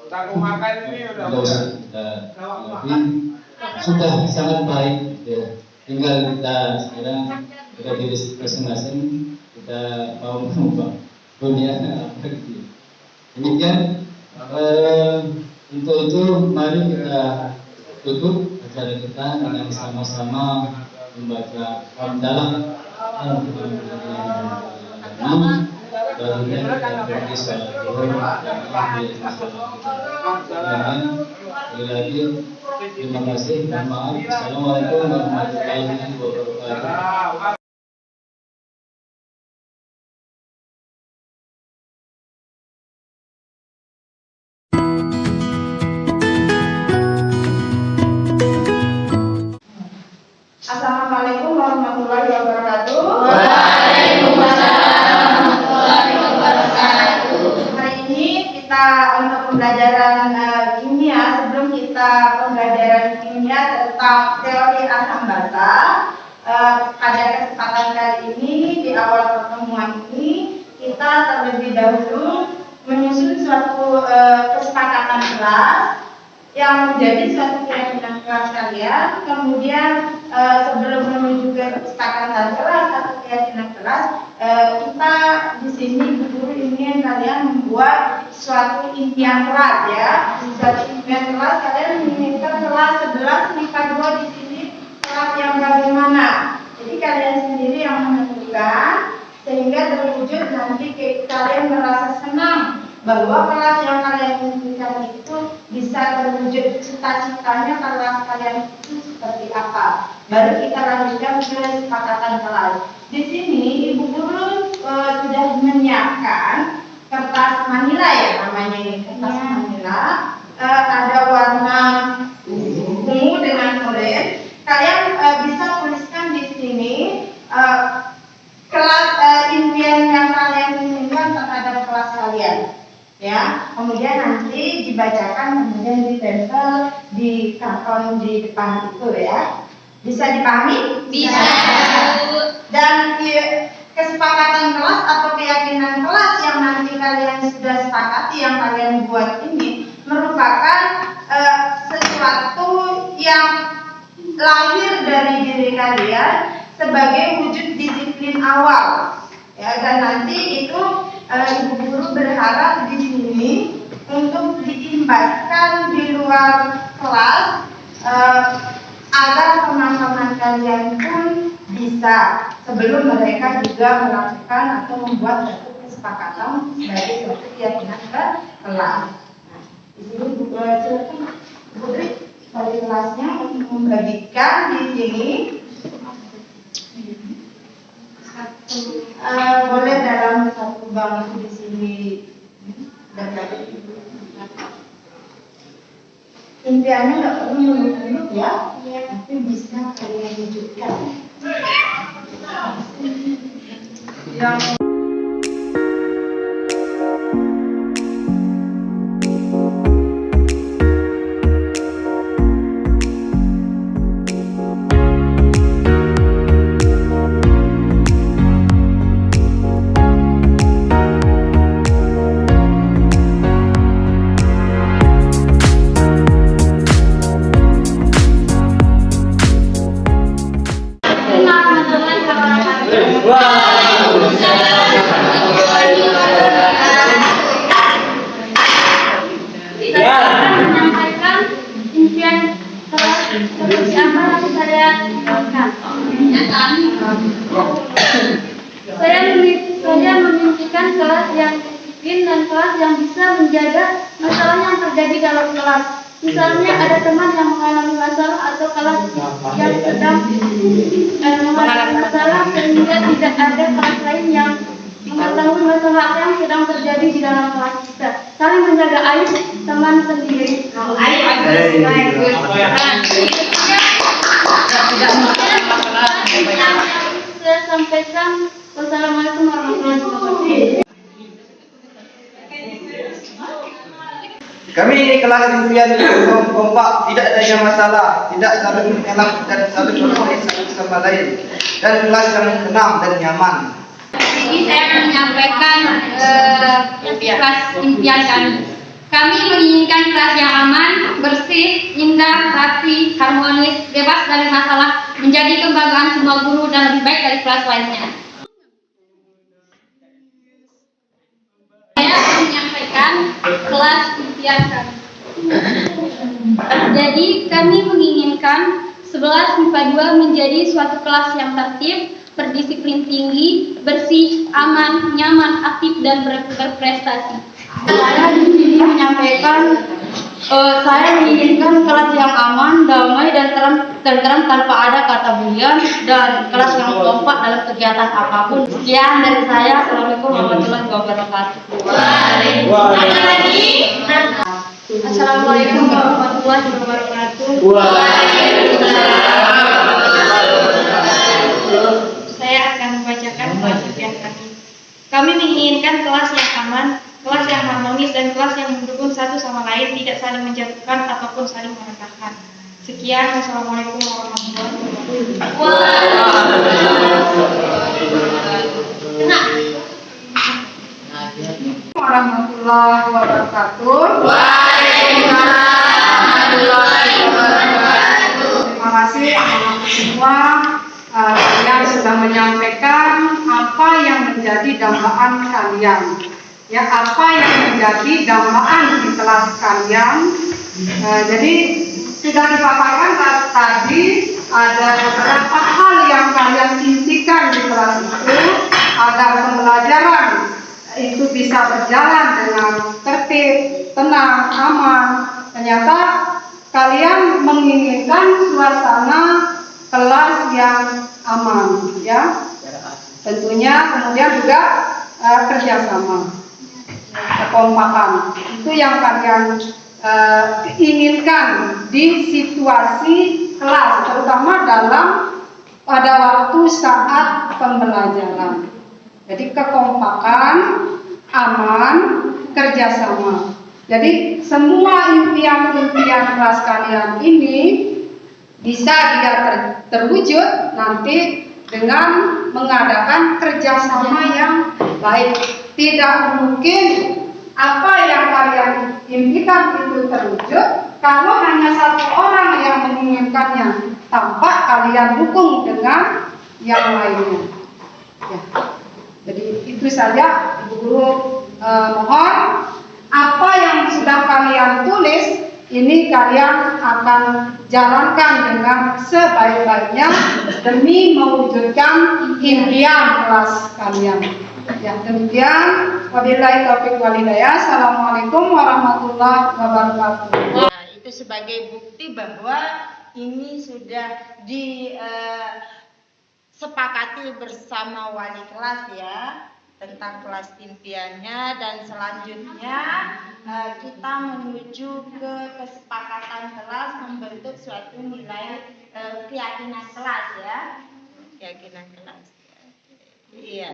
Tanggung makan ini udah. Nggak usah kita tanggapin, sudah sangat baik. Ya. Tinggal kita sekarang kita diri masing-masing kita mau mengubah dunia apa gitu. Demikian. Untuk itu mari kita tutup acara kita dengan sama-sama membaca hamdalah barunya kita pergi salat zuhur dan sekali lagi terima kasih dan maaf. Assalamualaikum warahmatullahi wabarakatuh. Assalamualaikum warahmatullahi wabarakatuh. Waalaikumsalam warahmatullahi wabarakatuh. Hari ini kita untuk pembelajaran kimia, sebelum kita pembelajaran kimia tentang teori asam basa, pada kesempatan kali ini di awal pertemuan ini kita terlebih dahulu menyusun suatu kesepakatan kelas yang menjadi suatu keyakinan kelas kalian. Kemudian sebelum menuju ke kesepakatan kelas atau keyakinan kelas, kita di sini guru ingin kalian membuat suatu impian kelas ya. Suatu impian kelas, kalian menginginkan kelas 11 MIPA 2 di sini kelas yang bagaimana. Jadi kalian sendiri yang menentukan sehingga terwujud nanti kalian merasa senang bahwa kelas yang kalian inginkan itu bisa terwujud cita-citanya kelas kalian itu seperti apa. Baru kita lanjutkan ke kesepakatan kelas. Di sini Ibu Guru sudah menyiapkan kertas manila ya namanya ini, kertas manila. Ada warna ungu dengan oranye. Kalian bisa tuliskan di sini kelas impian yang kalian inginkan terhadap kelas kalian. Ya, kemudian nanti dibacakan, kemudian ditempel di karton di depan itu ya. Bisa dipahami? Bisa. Dan kesepakatan kelas atau keyakinan kelas yang nanti kalian sudah sepakati, yang kalian buat ini merupakan sesuatu yang lahir dari diri kalian sebagai wujud disiplin awal. Ya, dan nanti itu Ibu Guru berharap di sini untuk diimbaskan di luar kelas agar teman-teman kalian pun bisa sebelum mereka juga melakukan atau membuat satu kesepakatan sebagai suatu keyakinan ke kelas. Nah, di sini silakan Bu Tri dari kelasnya untuk membagikan di sini. Boleh dalam satu bangku di sini dapat impiannya nggak perlu muluk-muluk ya, tapi bisa kalian wujudkan. Yang disiplin dan kelas yang bisa menjaga masalah yang terjadi dalam kelas. Misalnya ada teman yang mengalami masalah atau kelas yang sedang mengalami masalah sehingga tidak ada kelas lain yang mengetahui masalah apa yang sedang terjadi di dalam kelas kita. Saling menjaga aib teman sendiri. Saya sampaikan. Wassalamualaikum warahmatullahi wabarakatuh. Kami di kelas impian kompak, tidak adanya masalah, tidak saling mengelak dan saling bermain satu sama lain, dan kelas yang tenang dan nyaman. Jadi saya akan menyampaikan kelas impian kami. Kami menginginkan kelas yang aman, bersih, indah, rapi, harmonis, bebas dari masalah, menjadi kebanggaan semua guru dan lebih baik dari kelas lainnya. Saya akan menyampaikan kelas impian kami. Jadi kami menginginkan 11 MIPA 2 menjadi suatu kelas yang tertib, berdisiplin tinggi, bersih, aman, nyaman, aktif, dan berprestasi. Saya di sini menyampaikan saya menginginkan kelas yang aman, damai, dan terang tanpa ada kata bulian, dan kelas yang kompak dalam kegiatan apapun. Sekian dari saya. Assalamualaikum warahmatullahi wabarakatuh. Assalamualaikum warahmatullahi wabarakatuh. Saya akan membacakan kelas impian kami. Kami menginginkan kelas yang aman, kelas yang harmonis, dan kelas yang mendukung satu sama lain, tidak saling menjatuhkan ataupun saling merendahkan. Sekian. Wassalamualaikum warahmatullahi wabarakatuh. Terima kasih anak-anak semua. Kalian sudah menyampaikan apa yang menjadi dambaan kalian. Ya, apa yang menjadi dambaan di kelas kalian. Jadi sudah dipaparkan tadi ada beberapa hal yang kalian sisihkan di kelas itu agar pembelajaran itu bisa berjalan dengan tertib, tenang, aman. Ternyata kalian menginginkan suasana kelas yang aman, ya. Tentunya kemudian juga kerjasama, kekompakan. Itu yang kalian inginkan di situasi kelas, terutama pada waktu saat pembelajaran. Jadi kekompakan, aman, kerjasama. Jadi semua impian-impian kelas kalian ini bisa dia terwujud nanti dengan mengadakan kerjasama yang baik. Tidak mungkin apa yang kalian impikan itu terwujud kalau hanya satu orang yang menginginkannya tanpa kalian dukung dengan yang lainnya. Ya. Jadi itu saja Ibu Guru mohon apa yang sudah kalian tulis ini kalian akan jalankan dengan sebaik-baiknya demi mewujudkan impian kelas kalian. Ya, demikian. Wabillahi taufiq wal hidayah. Assalamualaikum warahmatullahi wabarakatuh. Nah, itu sebagai bukti bahwa ini sudah disepakati bersama wali kelas ya, tentang kelas impiannya, dan selanjutnya kita menuju ke kesepakatan kelas membentuk suatu nilai keyakinan kelas ya, keyakinan kelas. Iya.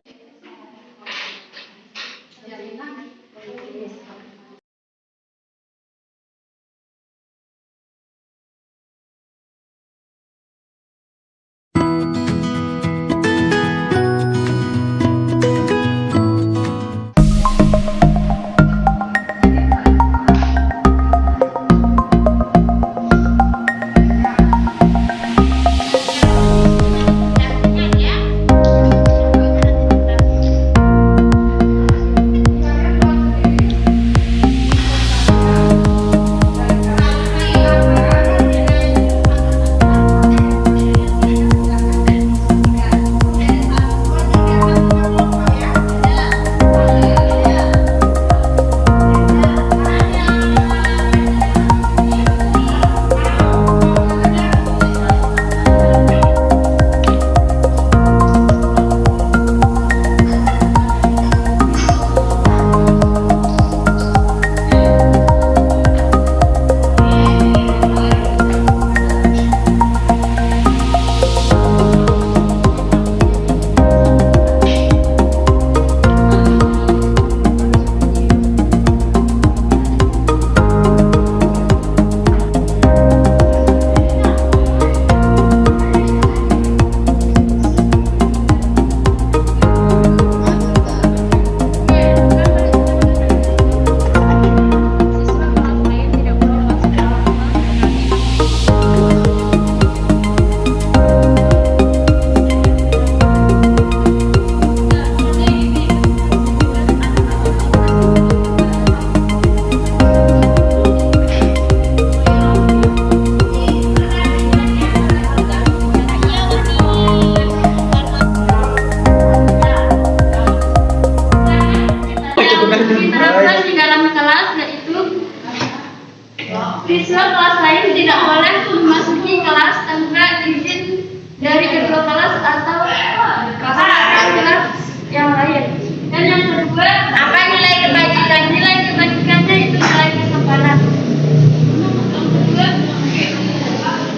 Siswa kelas lain tidak boleh memasuki kelas tanpa izin dari kedua kelas atau kelas yang lain. Dan yang kedua, apa nilai kebajikan? Nilai kebajikannya itu nilai kesopanan.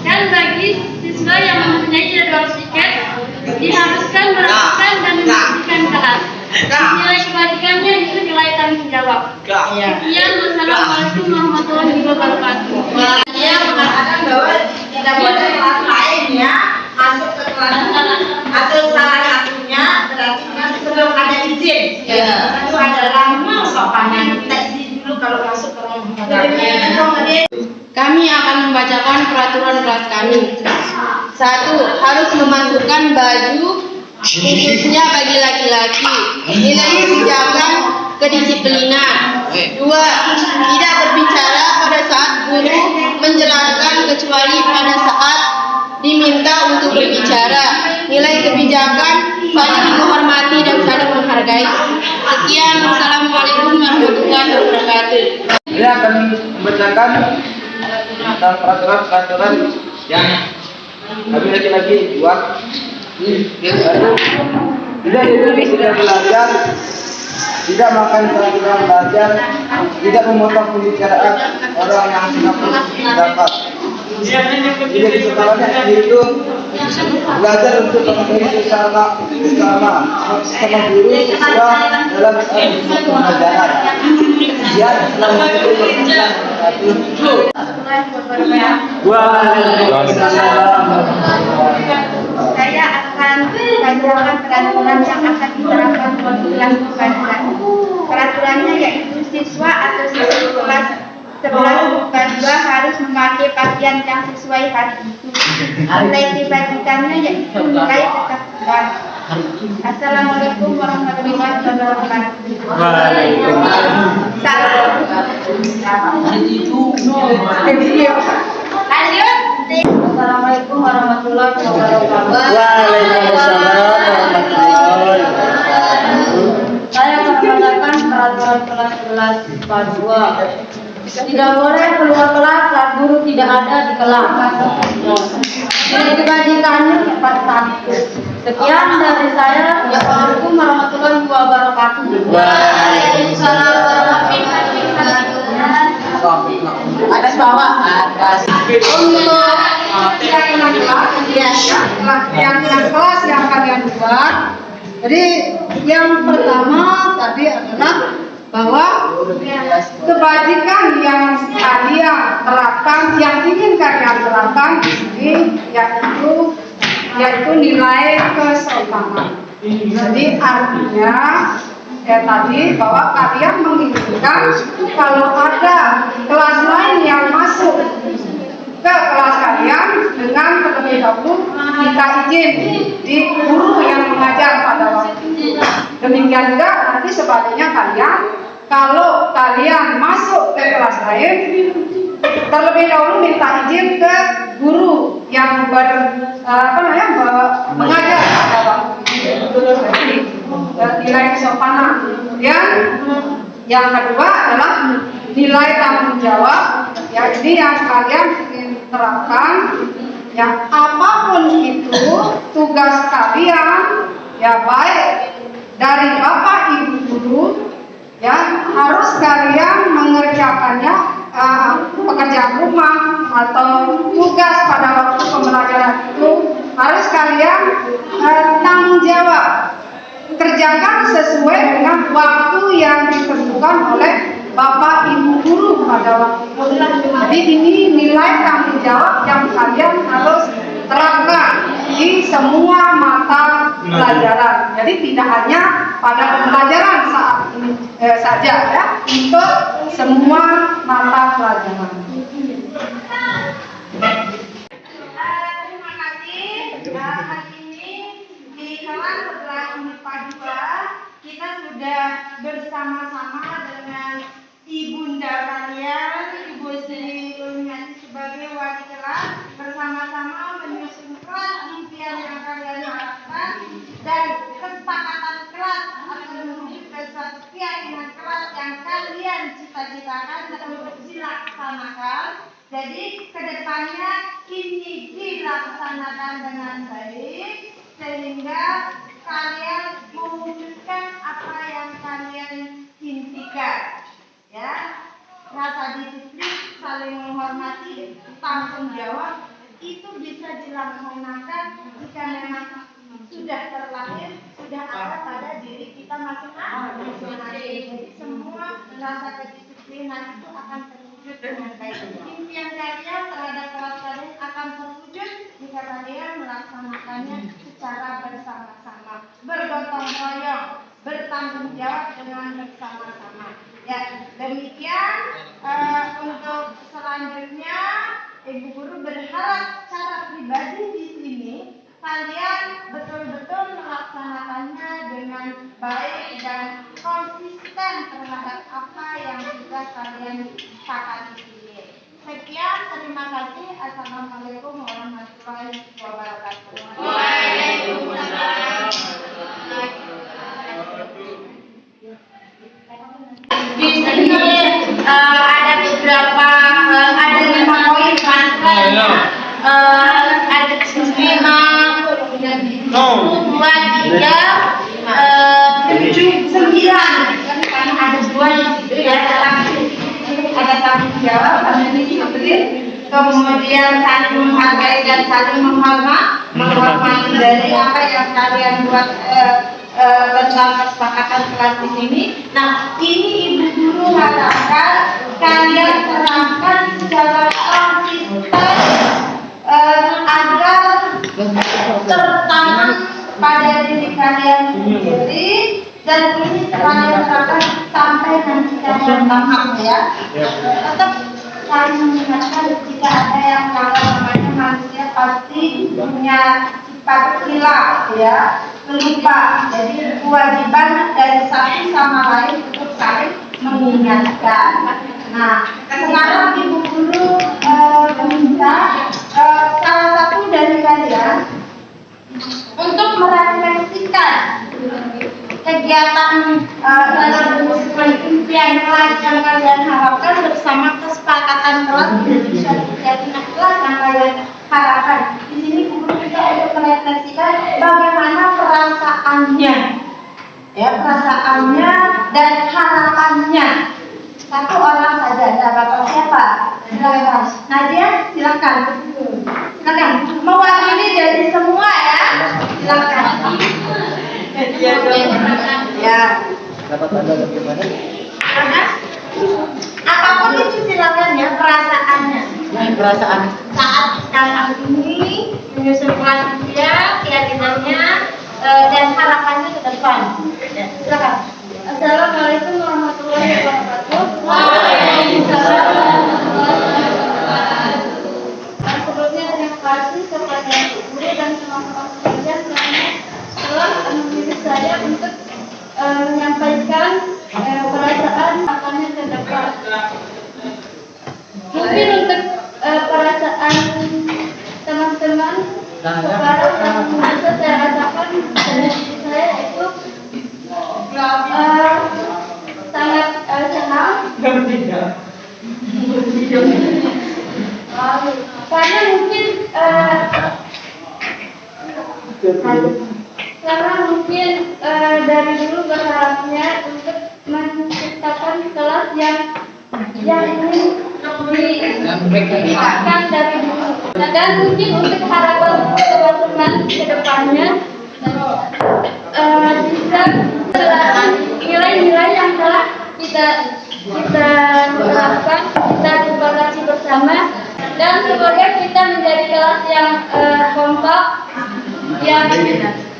Dan bagi siswa yang mempunyai jadwal tiket, diharuskan melakukan dan membersihkan kelas. Nilai kebajikannya itu nilai tanggung jawab. Sekian, wassalamualaikum warahmatullahi wabarakatuh. Dia mengatakan bahwa tidak boleh kelas lain ya masuk ke kelas atau salah satunya berarti kan sebelum ada izin. Itu adalah sopannya kita izin dulu kalau masuk ke ruang kemudian Kami akan membacakan peraturan kelas kami. 1. Harus memasukkan baju khususnya bagi laki-laki. Nilai pijakan kedisiplinan. 2. Tidak berbicara pada saat guru menjelaskan kecuali pada saat diminta untuk berbicara. Nilai kebijakan saling menghormati dan saling menghargai. Sekian, wassalamualaikum warahmatullahi wabarakatuh. Saya akan membacakan tentang peraturan-peraturan yang kami lagi-lagi buat. Tidak duduk sudah belajar, tidak makan saat sedang belajar, tidak memotong pembicaraan orang yang tidak dapat. Jadi sekolahnya yaitu belajar untuk mengetahui sama guru siswa dalam pembelajaran. Ya, selamat saya akan bacakan peraturan yang akan diterapkan waktu kelas pembelajaran. Peraturannya yaitu siswa atau siswi kelas 11 bukan 2 harus memakai pakaian yang sesuai hari itu. Nilai kebajikannya yaitu nilai ketertiban. Assalamualaikum warahmatullahi wabarakatuh. Assalamualaikum warahmatullahi wabarakatuh. Waalaikumsalam warahmatullahi wabarakatuh. Saya akan membacakan peraturan kelas 11 IPA 2. Tidak boleh keluar kelas saat guru tidak ada di kelas. Nilai kebajikannya 41. Sekian dari saya. Assalamualaikum warahmatullahi wabarakatuh. Waalaikumsalam warahmatullahi wabarakatuh. Atas bawah atas. Untuk yang kelas yang kalian buat. Jadi yang pertama tadi adalah bahwa kebajikan yang kalian terapkan, yang ingin kalian terapkan di sini yaitu nilai kesopanan. Jadi artinya tadi bahwa kalian menginginkan kalau ada kelas lain yang masuk ke kelas kalian dengan terlebih dahulu minta izin di guru yang mengajar pada waktu itu. Demikian juga nanti sebaliknya kalau kalian masuk ke kelas lain terlebih dahulu minta izin ke guru yang mengajar pada waktu itu. Nilai kesopanan. Kemudian yang kedua adalah nilai tanggung jawab. Ya, ini yang kalian ingin terapkan. Ya, apapun itu tugas kalian, ya baik dari bapak ibu guru, ya harus kalian mengerjakannya pekerjaan rumah atau tugas pada waktu pembelajaran itu harus kalian tanggung jawab. Kerjakan sesuai dengan waktu yang ditentukan oleh bapak ibu guru pada waktu itu. Jadi ini nilai tanggung jawab yang kalian harus terapkan di semua mata pelajaran. Jadi tidak hanya pada pembelajaran saat ini saja ya, untuk semua mata pelajaran. Terima kasih. Hari ini di kelas 11 IPA 2 kita sudah bersama-sama dengan ibunda kalian, Ibu Sri Lumiati sebagai wali kelas, bersama-sama menyusun kelas impian yang kalian harapkan dan kesepakatan kelas akan menuju ke suatu keyakinan kelas yang kalian cita-citakan dan dilaksanakan. Jadi kedepannya ini dilaksanakan dengan baik sehingga kalian mewujudkan apa yang kalian impikan, ya. Rasa disiplin, saling menghormati, tanggung jawab itu bisa dilaksanakan jika memang sudah terlahir, sudah ada pada diri kita masing-masing. Jadi semua rasa kedisiplinan itu akan terwujud dengan baik. Impian kalian terhadap kelas kalian akan terwujud jika kalian melaksanakannya secara bersama-sama, bergotong royong, bertanggung jawab dengan bersama-sama. Ya, demikian untuk selanjutnya Ibu Guru berharap secara pribadi di sini kalian betul-betul melaksanakannya dengan baik dan konsisten terhadap apa yang sudah kalian sepakati di sini. Sekian, terima kasih. Assalamualaikum warahmatullahi wabarakatuh. Waalaikumsalam. Di sini ada beberapa ada 5 poin kan? Ada 5, 2, 3, 7, 9. Ada 2 di situ ya. Ada tanggung jawab, ada disiplin, kemudian saling menghargai dan saling menghormati dari apa yang kalian buat tentang kesepakatan kelas di sini. Nah, ini Ibu Guru harapkan kalian terapkan secara konsisten agar tertanam pada diri kalian sendiri, dan ini kalian terapkan sampai nanti kalian paham ya. Tetap saling mengingatkan jika ada yang namanya manusia pasti punya sifat hilaf ya, pelupa. Jadi kewajiban dari satu sama lain untuk saling mengingatkan. Nah, sekarang Ibu Guru meminta salah satu dari kalian untuk merefleksikan kegiatan dalam impian kelas yang kalian harapkan bersama kesepakatan kelas Indonesia Kegiatan kelas yang kalian harapkan. Di sini Guru kita untuk merefleksikan bagaimana perasaannya, ya, perasaannya dan harapannya. Satu orang saja, ada Bapak siapa? Silakan. Nadia, silakan. Silakan. Mewakili dari semua ya. Silakan. Ya. Dapat ada bagaimana? Apapun itu silakan ya, perasaannya. Perasaan. Saat sekarang ini menyusun kelas dia, keyakinannya dan harapannya ke depan. Ya, silakan. Assalamualaikum warahmatullahi wabarakatuh. Waalaikumsalam warahmatullahi wabarakatuh. Sebelumnya terima kasih kepada guru dan teman-teman sekalian yang telah memilih saya untuk menyampaikan perasaan akannya ke depan. Mungkin untuk perasaan teman-teman sekarang yang bisa saya rasakan dari diri saya itu sangat senang. Karena mungkin dari dulu berharapnya untuk menciptakan kelas yang ingin diharapkan dari dulu. Dan mungkin untuk harapan teman-teman ke depannya bisa menerapkan nilai-nilai yang telah kita terapkan, kita sepakati bersama, dan semoga kita menjadi kelas yang kompak, yang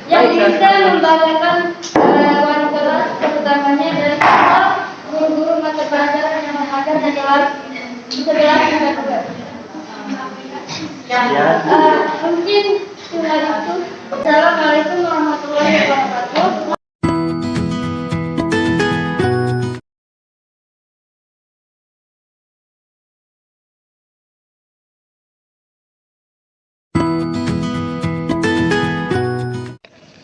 bisa membanggakan wali kelas, terutamanya dari semua guru-guru mata pelajaran yang mengajar di kelas 11 mungkin cuma itu. Assalamualaikum warahmatullahi wabarakatuh.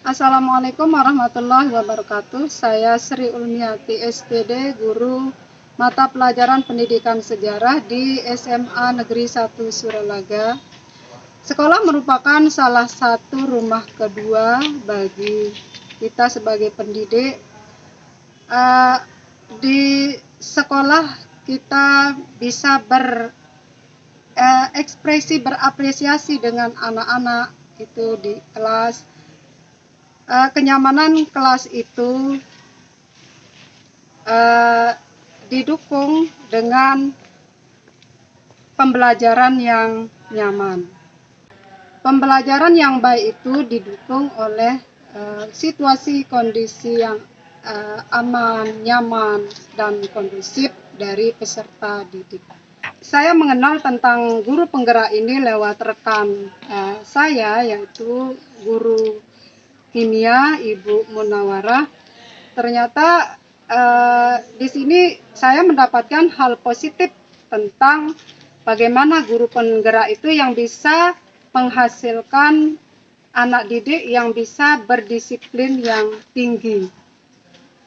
Assalamualaikum warahmatullahi wabarakatuh. Saya Sri Ulmiati SPD, guru mata pelajaran pendidikan sejarah di SMA Negeri 1 Suralaga. Sekolah merupakan salah satu rumah kedua bagi kita sebagai pendidik. Di sekolah kita bisa berekspresi, berapresiasi dengan anak-anak itu di kelas. Kenyamanan kelas itu didukung dengan pembelajaran yang nyaman. Pembelajaran yang baik itu didukung oleh situasi kondisi yang aman, nyaman, dan kondusif dari peserta didik. Saya mengenal tentang guru penggerak ini lewat rekan saya, yaitu guru kimia Ibu Munawarah. Ternyata di sini saya mendapatkan hal positif tentang bagaimana guru penggerak itu yang bisa menghasilkan anak didik yang bisa berdisiplin yang tinggi.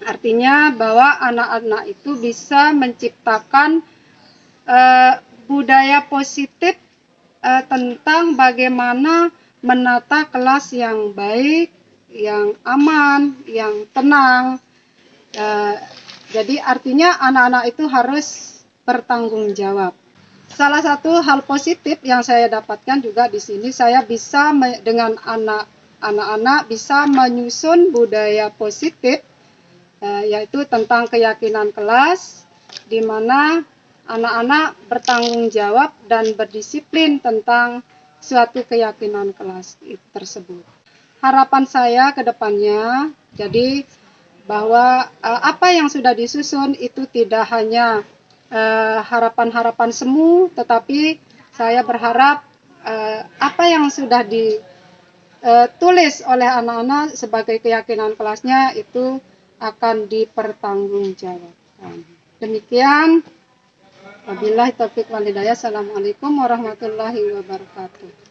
Artinya bahwa anak-anak itu bisa menciptakan budaya positif tentang bagaimana menata kelas yang baik, yang aman, yang tenang. Jadi artinya anak-anak itu harus bertanggung jawab. Salah satu hal positif yang saya dapatkan juga di sini, saya bisa dengan anak-anak bisa menyusun budaya positif, yaitu tentang keyakinan kelas, di mana anak-anak bertanggung jawab dan berdisiplin tentang suatu keyakinan kelas tersebut. Harapan saya ke depannya, jadi bahwa apa yang sudah disusun itu tidak hanya harapan-harapan semu, tetapi saya berharap apa yang sudah ditulis oleh anak-anak sebagai keyakinan kelasnya itu akan dipertanggungjawabkan. Demikian, wabillahi taufiq wal hidayah. Assalamualaikum warahmatullahi wabarakatuh.